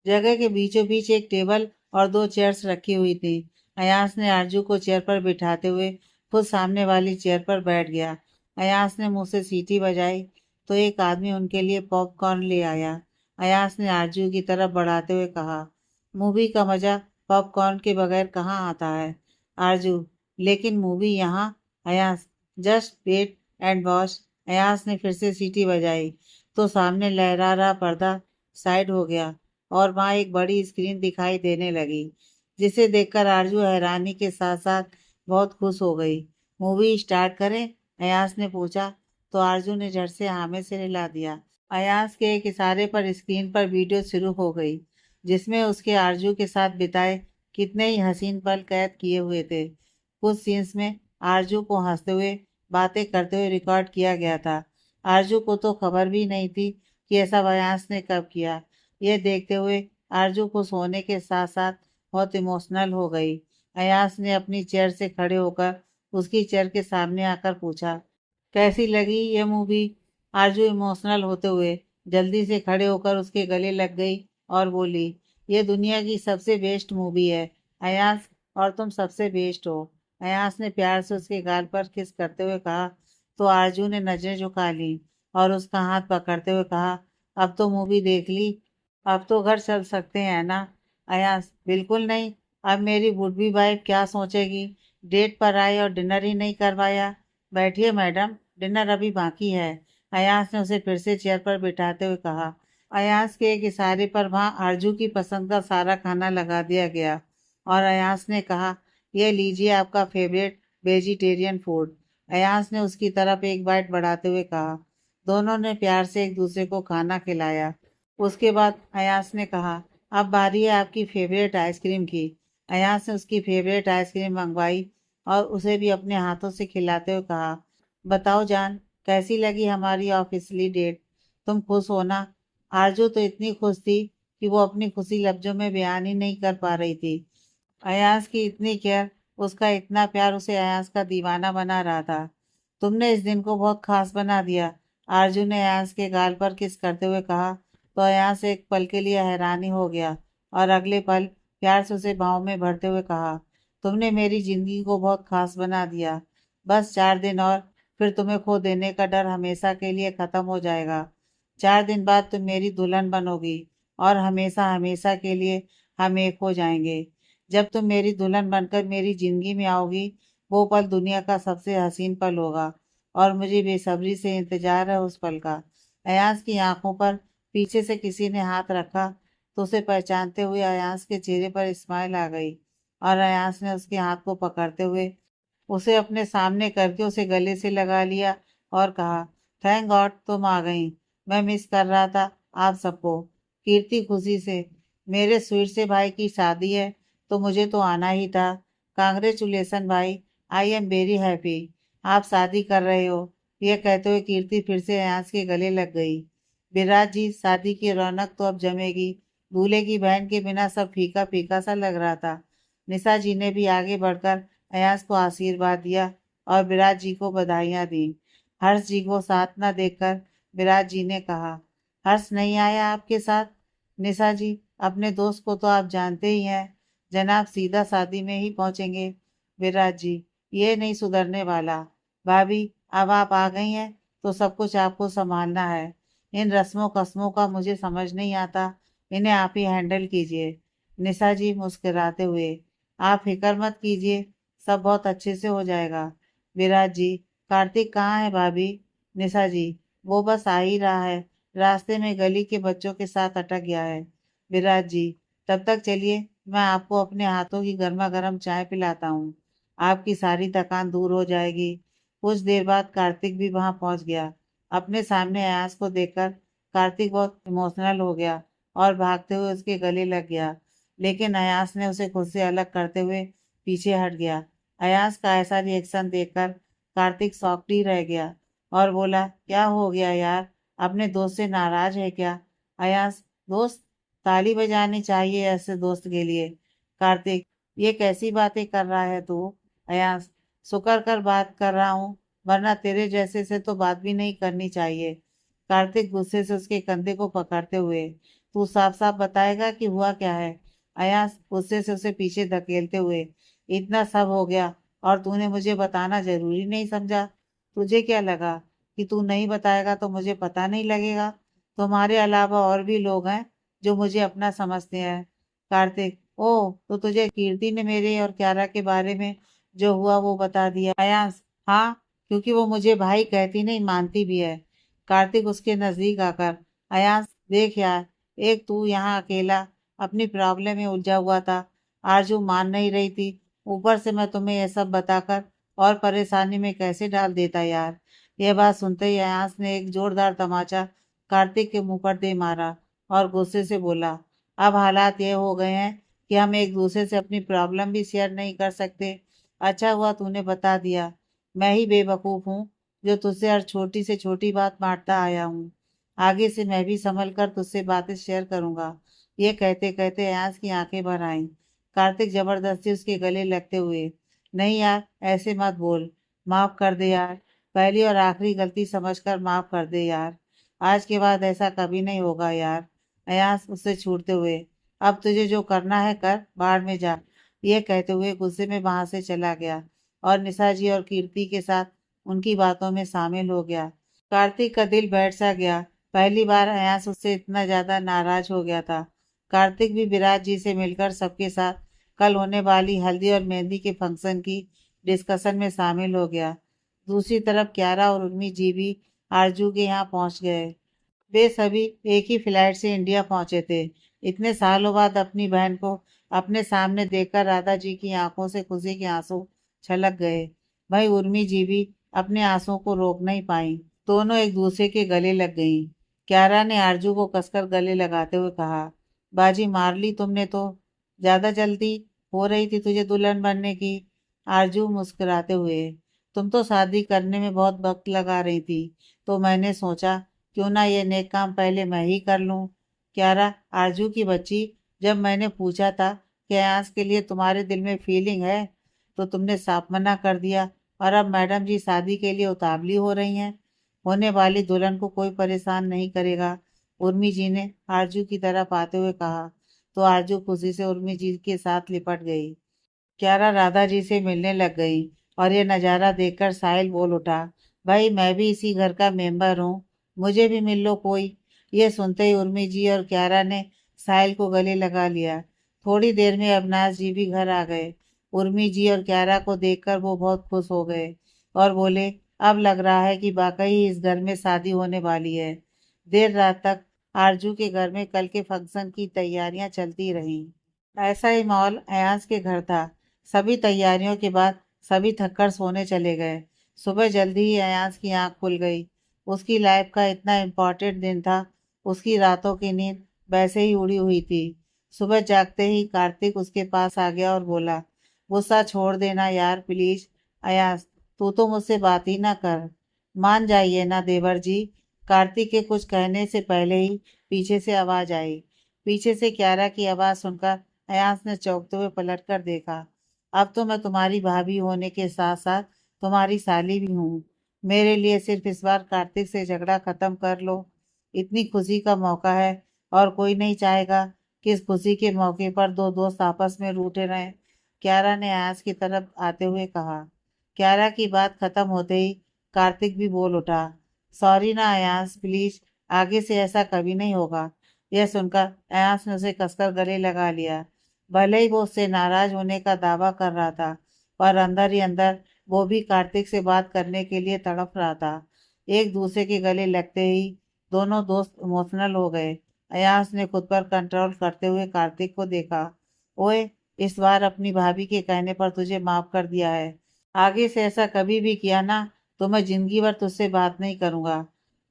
जगह के बीचों बीच एक टेबल और दो चेयर्स रखी हुई थी। अयास ने आरजू को चेयर पर बिठाते हुए खुद सामने वाली चेयर पर बैठ गया। अयास ने मुंह से सीटी बजाई तो एक आदमी उनके लिए पॉपकॉर्न ले आया। अयास ने आरजू की तरफ बढ़ाते हुए कहा, मूवी का मजा पॉपकॉर्न के बगैर कहाँ आता है? आरजू, लेकिन मूवी यहाँ। Ayaas, just wait and watch. Ayaas ने फिर से सीटी बजाई तो सामने लहरा रहा पर्दा साइड हो गया और वहां एक बड़ी स्क्रीन दिखाई देने लगी, जिसे देखकर आरजू हैरानी के साथ साथ बहुत खुश हो गई। मूवी स्टार्ट करें? अयास ने पूछा तो आरजू ने झट से हाँ में सिर हिला दिया। अयास के एक इशारे पर स्क्रीन पर वीडियो शुरू हो गई, जिसमें उसके आरजू के साथ बिताए कितने ही हसीन पल कैद किए हुए थे। कुछ सीन्स में आरजू को हंसते हुए बातें करते हुए रिकॉर्ड किया गया था। आरजू को तो खबर भी नहीं थी कि ऐसा अयास ने कब किया। यह देखते हुए आरजू को सोने के साथ साथ बहुत इमोशनल हो गई। अयास ने अपनी चेयर से खड़े होकर उसकी चेयर के सामने आकर पूछा, कैसी लगी ये मूवी? आरजू इमोशनल होते हुए जल्दी से खड़े होकर उसके गले लग गई और बोली, ये दुनिया की सबसे बेस्ट मूवी है अयास, और तुम सबसे बेस्ट हो। अयास ने प्यार से उसके गाल पर किस करते हुए कहा तो आरजू ने नजरें झुका ली और उसका हाथ पकड़ते हुए कहा, अब तो मूवी देख ली, अब तो घर चल सकते हैं ना? अयास, बिल्कुल नहीं, अब मेरी बुढ़ी वाइफ क्या सोचेगी, डेट पर आए और डिनर ही नहीं करवाया। बैठिए मैडम, डिनर अभी बाकी है, अयास ने उसे फिर से चेयर पर बिठाते हुए कहा। अयास के एक इशारे पर वहां आरजू की पसंद का सारा खाना लगा दिया गया और अयास ने कहा, यह लीजिए आपका फेवरेट वेजिटेरियन फूड। अयास ने उसकी तरफ एक बाइट बढ़ाते हुए कहा। दोनों ने प्यार से एक दूसरे को खाना खिलाया। उसके बाद अयास ने कहा, अब बारी है आपकी फेवरेट आइसक्रीम की। अयास ने उसकी फेवरेट आइसक्रीम मंगवाई और उसे भी अपने हाथों से खिलाते हुए कहा, बताओ जान, कैसी लगी हमारी ऑफिशियली डेट? तुम खुश हो ना? आरजू तो इतनी खुश थी कि वो अपनी खुशी लफ्जों में बयान ही नहीं कर पा रही थी। अयास की इतनी केयर, उसका इतना प्यार उसे अयास का दीवाना बना रहा था। तुमने इस दिन को बहुत खास बना दिया, आरजू ने अयास के गाल पर किस करते हुए कहा तो अयास एक पल के लिए हैरानी हो गया और अगले पल प्यार से उसे भाव में भरते हुए कहा, तुमने मेरी जिंदगी को बहुत खास बना दिया। बस 4 दिन और, फिर तुम्हें खो देने का डर हमेशा के लिए खत्म हो जाएगा। 4 दिन बाद तुम मेरी दुल्हन बनोगी और हमेशा हमेशा के लिए हम एक हो जाएंगे। जब तुम मेरी दुल्हन बनकर मेरी जिंदगी में आओगी, वो पल दुनिया का सबसे हसीन पल होगा और मुझे बेसब्री से इंतजार है उस पल का। अयास की आंखों पर पीछे से किसी ने हाथ रखा तो उसे पहचानते हुए अयास के चेहरे पर स्माइल आ गई और अयास ने उसके हाथ को पकड़ते हुए उसे अपने सामने करके उसे गले से लगा लिया और कहा, थैंक गॉड तुम आ गई, मैं मिस कर रहा था आप सबको। कीर्ति खुशी से, मेरे स्वीट से भाई की शादी है तो मुझे तो आना ही था। कांग्रेचुलेसन भाई, आई एम वेरी हैप्पी, आप शादी कर रहे हो। यह कहते हुए कीर्ति फिर से अयास के गले लग गई। विराज जी, शादी की रौनक तो अब जमेगी, दूल्हे की बहन के बिना सब फीका फीका सा लग रहा था। निशा जी ने भी आगे बढ़कर अयास को आशीर्वाद दिया और विराज जी को बधाइयां दी। हर्ष जी को साथ न देखकर विराज जी ने कहा, हर्ष नहीं आया आपके साथ? निशा जी, अपने दोस्त को तो आप जानते ही हैं, जनाब सीधा शादी में ही पहुंचेंगे। विराज जी, ये नहीं सुधरने वाला। भाभी, अब आप आ गई हैं तो सब कुछ आपको संभालना है। इन रस्मों कस्मों का मुझे समझ नहीं आता, इन्हें आप ही हैंडल कीजिए। निशा जी मुस्कुराते हुए, आप फिक्र मत कीजिए, सब बहुत अच्छे से हो जाएगा। विराज जी, कार्तिक कहाँ है भाभी? निशा जी, वो बस आ ही रहा है, रास्ते में गली के बच्चों के साथ अटक गया है। विराज जी, तब तक चलिए मैं आपको अपने हाथों की गर्मा गर्म चाय पिलाता हूँ। आपकी सारी थकान दूर हो जाएगी। कुछ देर बाद कार्तिक भी वहां पहुंच गया। अपने सामने अयास को देखकर कार्तिक बहुत इमोशनल हो गया और भागते हुए उसके गले लग गया। लेकिन अयास ने उसे खुद से अलग करते हुए पीछे हट गया। अयास का ऐसा रिएक्शन देखकर कार्तिक शॉक्ड ही रह गया और बोला, क्या हो गया यार? अपने दोस्त से नाराज है क्या? अयास, दोस्त? ताली बजानी चाहिए ऐसे दोस्त के लिए। कार्तिक, ये कैसी बातें कर रहा है तू? अयास, शुक्र कर बात कर रहा हूँ, वरना तेरे जैसे से तो बात भी नहीं करनी चाहिए। कार्तिक गुस्से से उसके कंधे को पकड़ते हुए, तू साफ साफ बताएगा कि हुआ क्या है? अयास गुस्से से उसे पीछे धकेलते हुए, इतना सब हो गया और तूने मुझे बताना जरूरी नहीं समझा? तुझे क्या लगा कि तू नहीं बताएगा तो मुझे पता नहीं लगेगा? तुम्हारे अलावा और भी लोग हैं जो मुझे अपना समझते हैं। कार्तिक, ओ, तो तुझे कीर्ति ने मेरे और क्यारा के बारे में जो हुआ वो बता दिया? अयांश, हाँ, क्योंकि वो मुझे भाई कहती नहीं, मानती भी है। कार्तिक उसके नजदीक आकर, अयांश देख यार, एक तू यहाँ अकेला अपनी प्रॉब्लम में उलझा हुआ था, आरजू मान नहीं रही थी, ऊपर से मैं तुम्हें यह सब बताकर और परेशानी में कैसे डाल देता यार। यह बात सुनते ही अयांश ने एक जोरदार तमाचा कार्तिक के मुंह पर दे मारा और गुस्से से बोला, अब हालात ये हो गए हैं कि हम एक दूसरे से अपनी प्रॉब्लम भी शेयर नहीं कर सकते। अच्छा हुआ तूने बता दिया। मैं ही बेवकूफ हूँ जो तुझसे हर छोटी से छोटी बात बांटता आया हूँ। आगे से मैं भी संभल कर तुझसे बातें शेयर करूंगा। ये कहते कहते अयास की आंखें भर आईं। कार्तिक जबरदस्ती उसके गले लगते हुए, नहीं यार, ऐसे मत बोल, माफ कर दे यार, पहली और आखिरी गलती समझकर माफ कर दे यार, आज के बाद ऐसा कभी नहीं होगा यार। अयास उससे छूटते हुए, अब तुझे जो करना है कर, बाढ़ में जा, ये कहते हुए गुस्से में वहां से चला गया और निशा जी और कीर्ति के साथ उनकी बातों में शामिल हो गया। कार्तिक का दिल बैठ सा गया। पहली बार अयास उससे इतना ज्यादा नाराज हो गया था। कार्तिक भी विराज जी से मिलकर सबके साथ कल होने वाली हल्दी और मेहंदी के फंक्शन की डिस्कशन में शामिल हो गया। दूसरी तरफ क्यारा और उर्मी जी भी आरजू के यहाँ पहुंच गए। वे सभी एक ही फ्लाइट से इंडिया पहुंचे थे। इतने सालों बाद अपनी बहन को अपने सामने देखकर राधा जी की आंखों से खुशी के आंसू छलक गए। भाई उर्मी जी भी अपने आंसुओं को रोक नहीं पाई। दोनों एक दूसरे के गले लग गईं। क्यारा ने आरजू को कसकर गले लगाते हुए कहा, बाजी मार ली तुमने तो, ज्यादा जल्दी हो रही थी तुझे दुल्हन बनने की? आरजू मुस्कुराते हुए, तुम तो शादी करने में बहुत वक्त लगा रही थी, तो मैंने सोचा क्यों ना ये नेक काम पहले मैं ही कर लूं। क्यारा, आरजू की बच्ची, जब मैंने पूछा था कि अयास के लिए तुम्हारे दिल में फीलिंग है तो तुमने साफ मना कर दिया और अब मैडम जी शादी के लिए उतावली हो रही हैं। होने वाली दुल्हन को कोई परेशान नहीं करेगा। उर्मी जी ने आरजू की तरफ आते हुए कहा, तो आरजू खुशी से उर्मी जी के साथ लिपट गई। क्यारा राधा जी से मिलने लग गई और ये नज़ारा देखकर साहिल बोल उठा, भाई मैं भी इसी घर का मेंबर हूँ, मुझे भी मिल लो कोई। ये सुनते ही उर्मी जी और क्यारा ने साहिल को गले लगा लिया। थोड़ी देर में अविनाश जी भी घर आ गए। उर्मी जी और क्यारा को देखकर वो बहुत खुश हो गए और बोले, अब लग रहा है कि वाकई इस घर में शादी होने वाली है। देर रात तक आरजू के घर में कल के फंक्शन की तैयारियां चलती रहीं। ऐसा ही माहौल अयाज के घर था। सभी तैयारियों के बाद सभी थककर सोने चले गए। सुबह जल्दी ही अयाज की आंख खुल गई। उसकी लाइफ का इतना इम्पोर्टेंट दिन था, उसकी रातों की नींद वैसे ही उड़ी हुई थी। सुबह जागते ही कार्तिक उसके पास आ गया और बोला, गुस्सा छोड़ देना यार प्लीज। अयाज, तू तो मुझसे बात ही ना कर, मान जाइए ना देवर जी। कार्तिक के कुछ कहने से पहले ही पीछे से आवाज आई। पीछे से क्यारा की आवाज सुनकर अयास ने चौंकते हुए पलट कर देखा। अब तो मैं तुम्हारी भाभी होने के साथ साथ तुम्हारी साली भी हूँ। मेरे लिए सिर्फ इस बार कार्तिक से झगड़ा खत्म कर लो। इतनी खुशी का मौका है और कोई नहीं चाहेगा कि इस खुशी के मौके पर दो दोस्त आपस में रूठे रहें। क्यारा ने अयास की तरफ आते हुए कहा। क्यारा की बात खत्म होते ही कार्तिक भी बोल उठा, सॉरी ना अयास, प्लीज आगे से ऐसा कभी नहीं होगा। यह सुनकर अयास ने उसे कसकर गले लगा लिया। भले ही वो उससे नाराज होने का दावा कर रहा था, पर अंदर ही अंदर वो भी कार्तिक से बात करने के लिए तड़प रहा था। एक दूसरे के गले लगते ही दोनों दोस्त इमोशनल हो गए। अयास ने खुद पर कंट्रोल करते हुए कार्तिक को देखा। ओए, इस बार अपनी भाभी के कहने पर तुझे माफ कर दिया है। आगे से ऐसा कभी भी किया ना तो मैं जिंदगी भर तुझसे बात नहीं करूंगा।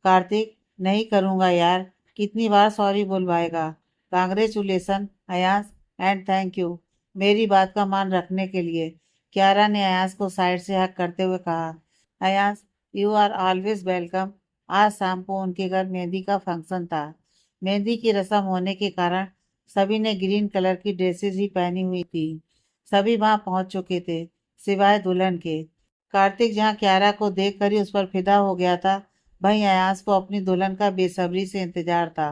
कार्तिक, नहीं करूंगा यार, कितनी बार सॉरी बुलवाएगा। Congratulations Ayas, and thank you मेरी बात का मान रखने के लिए। क्यारा ने अयास को साइड से हक करते हुए कहा। Ayaas, you are always welcome. आज शाम को उनके घर मेहंदी का फंक्शन था। मेहंदी की रस्म होने के कारण सभी ने ग्रीन कलर की ड्रेसेस ही पहनी हुई थी। सभी वहां पहुंच चुके थे सिवाय दुल्हन के। कार्तिक जहाँ क्यारा को देख कर ही उस पर फिदा हो गया था, वहीं अयास को अपनी दुल्हन का बेसब्री से इंतजार था।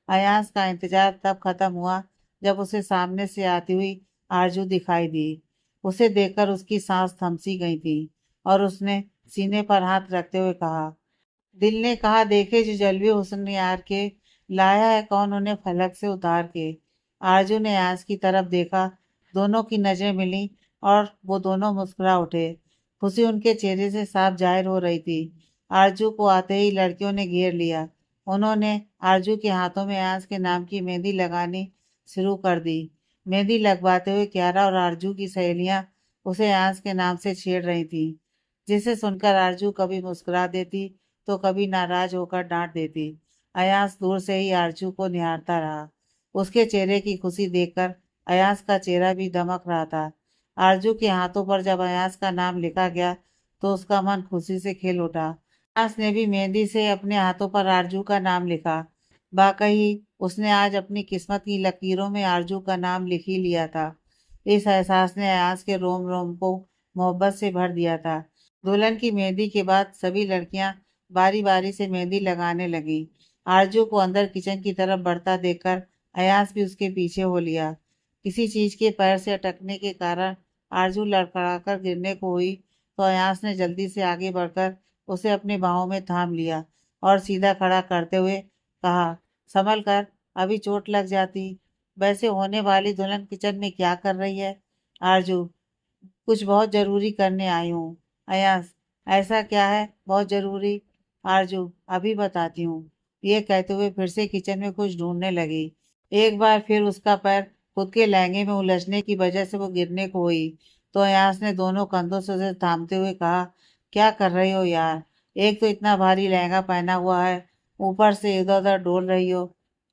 अयास का इंतजार तब खत्म हुआ जब उसे सामने से आती हुई आरजू दिखाई दी। उसे देखकर उसकी सांस थमसी गई थी और उसने सीने पर हाथ रखते हुए कहा। दिल ने कहा, देखे जो जलवे हुस्न यार के, लाया है कौन उन्हें फलक से उतार के। आरजू ने अयास की तरफ देखा। दोनों की नजरें मिली और वो दोनों मुस्कुरा उठे। खुशी उनके चेहरे से साफ जाहिर हो रही थी। आरजू को आते ही लड़कियों ने घेर लिया। उन्होंने आरजू के हाथों में अयास के नाम की मेहंदी लगानी शुरू कर दी। मेहंदी लगवाते हुए क्यारा और आरजू की सहेलियां उसे अयास के नाम से छेड़ रही थी, जिसे सुनकर आरजू कभी मुस्कुरा देती तो कभी नाराज होकर डांट देती। अयास दूर से ही आरजू को निहारता रहा। उसके चेहरे की खुशी देखकर अयास का चेहरा भी दमक रहा था। आरजू के हाथों पर जब अयास का नाम लिखा गया तो उसका मन खुशी से खिल उठा। अयास ने भी मेहंदी से अपने हाथों पर आरजू का नाम लिखा। वाकई उसने आज अपनी किस्मत की लकीरों में आरजू का नाम लिख ही लिया था। इस एहसास ने अयास के रोम रोम को मोहब्बत से भर दिया था। दुल्हन की मेहंदी के बाद सभी लड़कियां बारी बारी से मेहंदी लगाने लगी। आरजू को अंदर किचन की तरफ बढ़ता देखकर अयास भी उसके पीछे हो लिया। किसी चीज के पैर से अटकने के कारण आरजू लड़खड़ाकर गिरने को हुई तो अयास ने जल्दी से आगे बढ़कर उसे अपने बाहों में थाम लिया और सीधा खड़ा करते हुए कहा, संभल कर, अभी चोट लग जाती। वैसे होने वाली दुल्हन किचन में क्या कर रही है? आरजू, कुछ बहुत जरूरी करने आई हूँ। अयास, ऐसा क्या है बहुत जरूरी? आरजू, अभी बताती हूँ। ये कहते हुए फिर से किचन में कुछ ढूंढने लगी। एक बार फिर उसका पैर खुद के लहंगे में उलझने की वजह से वो गिरने को हुई तो अयास ने दोनों कंधों से उसे थामते हुए कहा, क्या कर रही हो यार? एक तो इतना भारी लहंगा पहना हुआ है, ऊपर से इधर उधर डोल रही हो।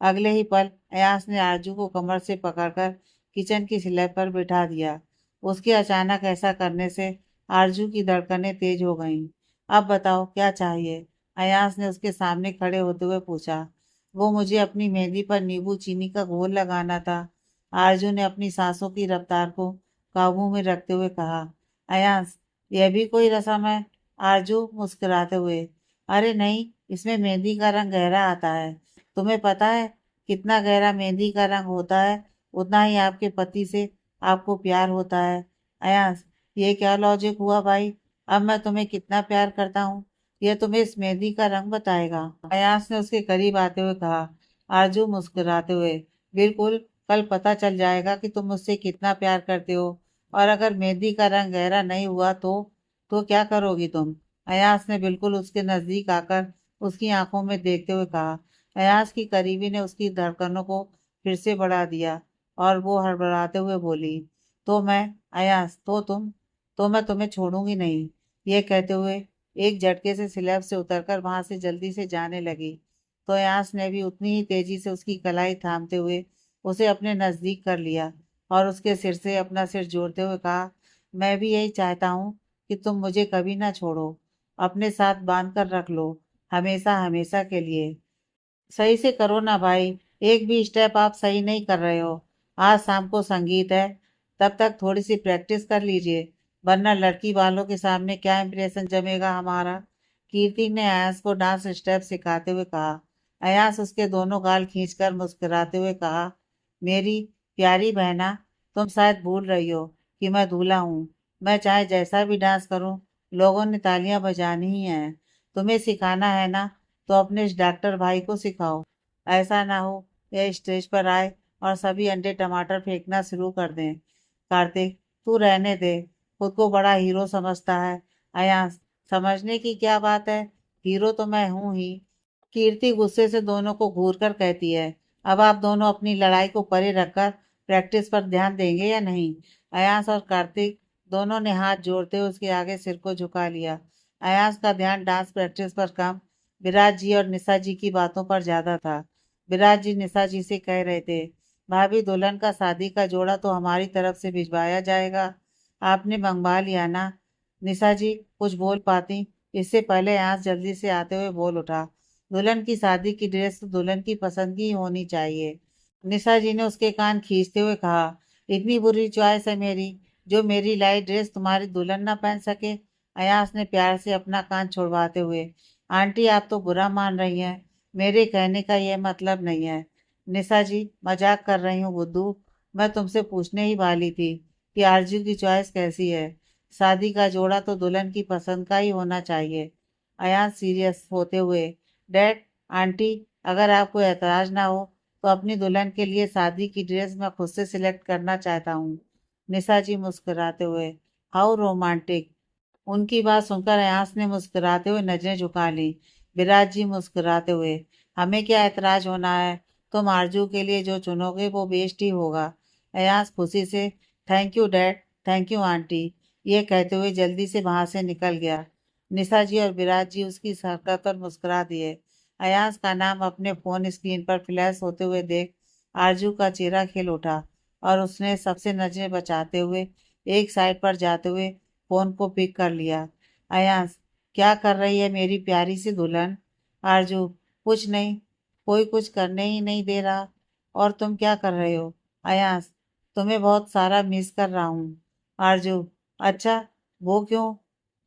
अगले ही पल अयास ने आरजू को कमर से पकड़कर किचन की स्लैब पर बिठा दिया। उसके अचानक ऐसा करने से आरजू की धड़कनें तेज हो गईं। अब बताओ क्या चाहिए? अयास ने उसके सामने खड़े होते हुए पूछा। वो मुझे अपनी मेहंदी पर नींबू चीनी का घोल लगाना था। आरजू ने अपनी सांसों की रफ्तार को काबू में रखते हुए कहा। अयास, यह भी कोई रस्म है? आरजू मुस्कुराते हुए, अरे नहीं, इसमें मेहंदी का रंग गहरा आता है। तुम्हें पता है कितना गहरा मेहंदी का रंग होता है, उतना ही आपके पति से आपको प्यार होता है। अयास, ये क्या लॉजिक हुआ भाई? अब मैं तुम्हें कितना प्यार करता हूँ यह तुम्हें इस मेहंदी का रंग बताएगा। अयास ने उसके करीब आते हुए कहा। आरजू मुस्कुराते हुए, बिल्कुल, कल पता चल जाएगा कि तुम मुझसे कितना प्यार करते हो। और अगर मेहंदी का रंग गहरा नहीं हुआ तो क्या करोगी तुम? अयास ने बिल्कुल उसके नजदीक आकर उसकी आंखों में देखते हुए कहा। अयास की करीबी ने उसकी धड़कनों को फिर से बढ़ा दिया और वो हड़बड़ाते हुए बोली, तो मैं, अयास, तो मैं तुम्हें छोड़ूंगी नहीं। ये कहते हुए एक झटके से स्लैब से उतरकर वहां से जल्दी से जाने लगी तो अयास ने भी उतनी ही तेजी से उसकी कलाई थामते हुए उसे अपने नजदीक कर लिया और उसके सिर से अपना सिर जोड़ते हुए कहा, मैं भी यही चाहता हूँ कि तुम मुझे कभी ना छोड़ो, अपने साथ बांध कर रख लो, हमेशा हमेशा के लिए। सही से करो ना भाई, एक भी स्टेप आप सही नहीं कर रहे हो। आज शाम को संगीत है, तब तक थोड़ी सी प्रैक्टिस कर लीजिए, वरना लड़की वालों के सामने क्या इंप्रेशन जमेगा हमारा। कीर्ति ने अयास को डांस स्टेप सिखाते हुए कहा। अयास उसके दोनों गाल खींचकर मुस्कुराते हुए कहा, मेरी प्यारी बहना, तुम शायद भूल रही हो कि मैं दूल्हा हूँ। मैं चाहे जैसा भी डांस करूँ, लोगों ने तालियां बजानी ही है। तुम्हें सिखाना है ना तो अपने इस डॉक्टर भाई को सिखाओ। ऐसा ना हो यह स्टेज पर आए और सभी अंडे टमाटर फेंकना शुरू कर दें। कार्तिक, तू रहने दे, खुद को बड़ा हीरो समझता है। अयांश, समझने की क्या बात है, हीरो तो मैं हूं ही। कीर्ति गुस्से से दोनों को घूर कर कहती है, अब आप दोनों अपनी लड़ाई को परे रखकर प्रैक्टिस पर ध्यान देंगे या नहीं? अयांश और कार्तिक दोनों ने हाथ जोड़ते हुए उसके आगे सिर को झुका लिया। अयांश का ध्यान डांस प्रैक्टिस पर कम, विराज जी और निशा जी की बातों पर ज्यादा था। विराज जी निशा जी से कह रहे थे, भाभी दुल्हन का शादी का जोड़ा तो हमारी तरफ से भिजवाया जाएगा, आपने मंगवा लिया ना? निशा जी कुछ बोल पाती, इससे पहले अयांश जल्दी से आते हुए बोल उठा, दुल्हन की शादी की ड्रेस तो दुल्हन की पसंद की ही होनी चाहिए। निशा जी ने उसके कान खींचते हुए कहा, इतनी बुरी चॉइस है मेरी, जो मेरी लाई ड्रेस तुम्हारी दुल्हन ना पहन सके? अयास ने प्यार से अपना कान छुड़वाते हुए, आंटी आप तो बुरा मान रही हैं, मेरे कहने का यह मतलब नहीं है। निशा जी मजाक कर रही हूँ बुद्धू, मैं तुमसे पूछने ही वाली थी कि आरजू की चॉइस कैसी है। शादी का जोड़ा तो दुल्हन की पसंद का ही होना चाहिए। अयान सीरियस होते हुए, डैड आंटी अगर आपको एतराज ना हो तो अपनी दुल्हन के लिए शादी की ड्रेस मैं खुद से सिलेक्ट करना चाहता हूँ। निशा जी मुस्कुराते हुए, हाउ रोमांटिक। उनकी बात सुनकर अयास ने मुस्कुराते हुए नजरें झुका ली। विराज जी मुस्कुराते हुए, हमें क्या ऐतराज होना है, तुम आरजू के लिए जो चुनोगे वो बेस्ट ही होगा। अयास खुशी से, thank you dad, thank you aunty, ये कहते हुए जल्दी से वहां से निकल गया। निशा जी और विराज जी उसकी हरकत पर मुस्कुरा दिए। अयास का नाम अपने फोन स्क्रीन पर फ्लैश होते हुए देख आरजू का चेहरा खिल उठा और उसने सबसे नजरें बचाते हुए एक साइड पर जाते हुए फोन को पिक कर लिया। अयांश, क्या कर रही है मेरी प्यारी सी दुल्हन? आरजू, कुछ नहीं, कोई कुछ करने ही नहीं दे रहा। और तुम क्या कर रहे हो? अयांश, तुम्हें बहुत सारा मिस कर रहा हूँ। आरजू, अच्छा, वो क्यों?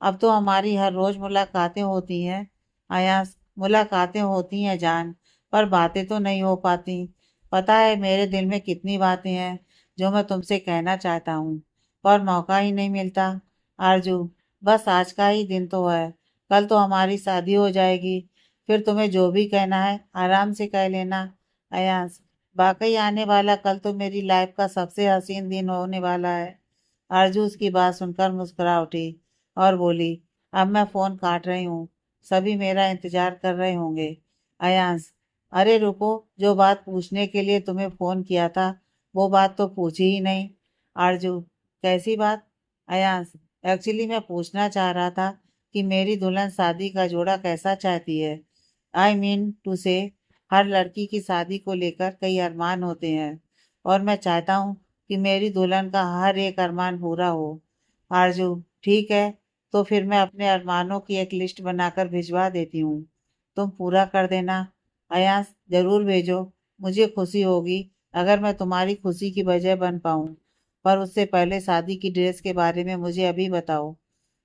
अब तो हमारी हर रोज मुलाकातें होती हैं। अयांश, मुलाकातें होती हैं जान, पर बातें तो नहीं हो पाती। पता है मेरे दिल में कितनी बातें हैं जो मैं तुमसे कहना चाहता हूँ, पर मौका ही नहीं मिलता। आरजू, बस आज का ही दिन तो है, कल तो हमारी शादी हो जाएगी, फिर तुम्हें जो भी कहना है आराम से कह लेना। अयांश, वाकई आने वाला कल तो मेरी लाइफ का सबसे हसीन दिन होने वाला है। आरजू उसकी बात सुनकर मुस्कुरा उठी और बोली, अब मैं फोन काट रही हूँ, सभी मेरा इंतजार कर रहे होंगे। अयांश, अरे रुको, जो बात पूछने के लिए तुम्हें फोन किया था वो बात तो पूछी ही नहीं। आरजू, कैसी बात? अयांश, एक्चुअली मैं पूछना चाह रहा था कि मेरी दुल्हन शादी का जोड़ा कैसा चाहती है। आई मीन टू से, हर लड़की की शादी को लेकर कई अरमान होते हैं और मैं चाहता हूँ कि मेरी दुल्हन का हर एक अरमान पूरा हो। आरजू, ठीक है, तो फिर मैं अपने अरमानों की एक लिस्ट बनाकर भिजवा देती हूँ, तुम पूरा कर देना। अयांश, जरूर भेजो, मुझे खुशी होगी अगर मैं तुम्हारी खुशी की वजह बन पाऊँ, पर उससे पहले शादी की ड्रेस के बारे में मुझे अभी बताओ।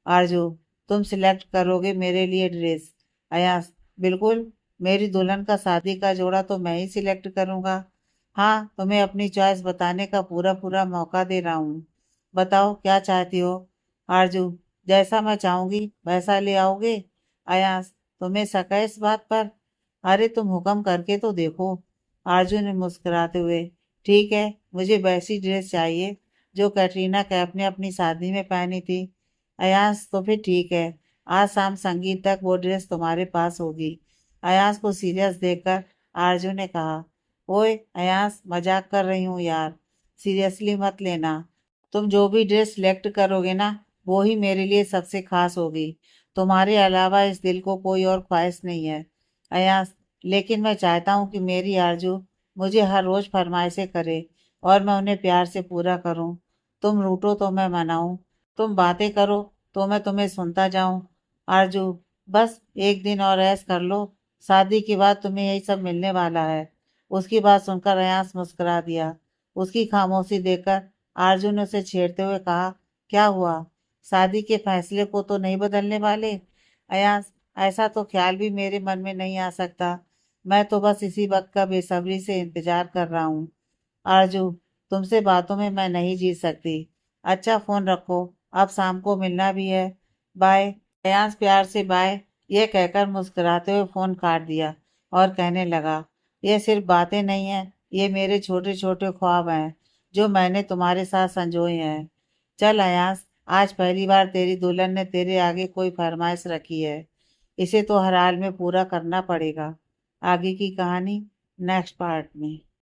आरजू, तुम सिलेक्ट करोगे मेरे लिए ड्रेस? अयांश, बिल्कुल, मेरी दुल्हन का शादी का जोड़ा तो मैं ही सिलेक्ट करूंगा। हाँ, तुम्हें अपनी चॉइस बताने का पूरा पूरा मौका दे रहा हूँ, बताओ क्या चाहती हो? आरजू, जैसा मैं चाहूंगी वैसा ले आओगे। अयांश, तुम्हें शक है इस बात पर? अरे तुम हुक्म करके तो देखो। आरजू ने मुस्कुराते हुए, ठीक है, मुझे वैसी ड्रेस चाहिए जो कैटरीना कैफ ने अपनी शादी में पहनी थी। अयांश, तो फिर ठीक है, आज शाम संगीत तक वो ड्रेस तुम्हारे पास होगी। अयांश को सीरियस देखकर आरजू ने कहा, ओए अयांश, मजाक कर रही हूँ यार, सीरियसली मत लेना। तुम जो भी ड्रेस सिलेक्ट करोगे ना वो ही मेरे लिए सबसे खास होगी, तुम्हारे अलावा इस दिल को कोई और ख्वाहिश नहीं है। अयांश, लेकिन मैं चाहता हूँ कि मेरी आरजू मुझे हर रोज फरमाइशें करे और मैं उन्हें प्यार से पूरा करूँ। तुम रूठो तो मैं मनाऊं, तुम बातें करो तो मैं तुम्हें सुनता जाऊं। आरजू, बस एक दिन और ऐश कर लो, शादी के बाद तुम्हें यही सब मिलने वाला है। उसकी बात सुनकर अयांश मुस्कुरा दिया। उसकी खामोशी देखकर आरजू ने उसे छेड़ते हुए कहा, क्या हुआ, शादी के फैसले को तो नहीं बदलने वाले? अयांश, ऐसा तो ख्याल भी मेरे मन में नहीं आ सकता, मैं तो बस इसी वक्त का बेसब्री से इंतजार कर रहा हूँ। आरजू, तुमसे बातों में मैं नहीं जीत सकती। अच्छा फोन रखो, अब शाम को मिलना भी है, बाय। अयांश प्यार से बाय ये कहकर मुस्कुराते हुए फोन काट दिया और कहने लगा, ये सिर्फ बातें नहीं हैं, ये मेरे छोटे छोटे ख्वाब हैं जो मैंने तुम्हारे साथ संजोए हैं। चल अयांश, आज पहली बार तेरी दुल्हन ने तेरे आगे कोई फरमाइश रखी है, इसे तो हर हाल में पूरा करना पड़ेगा। आगे की कहानी नेक्स्ट पार्ट में।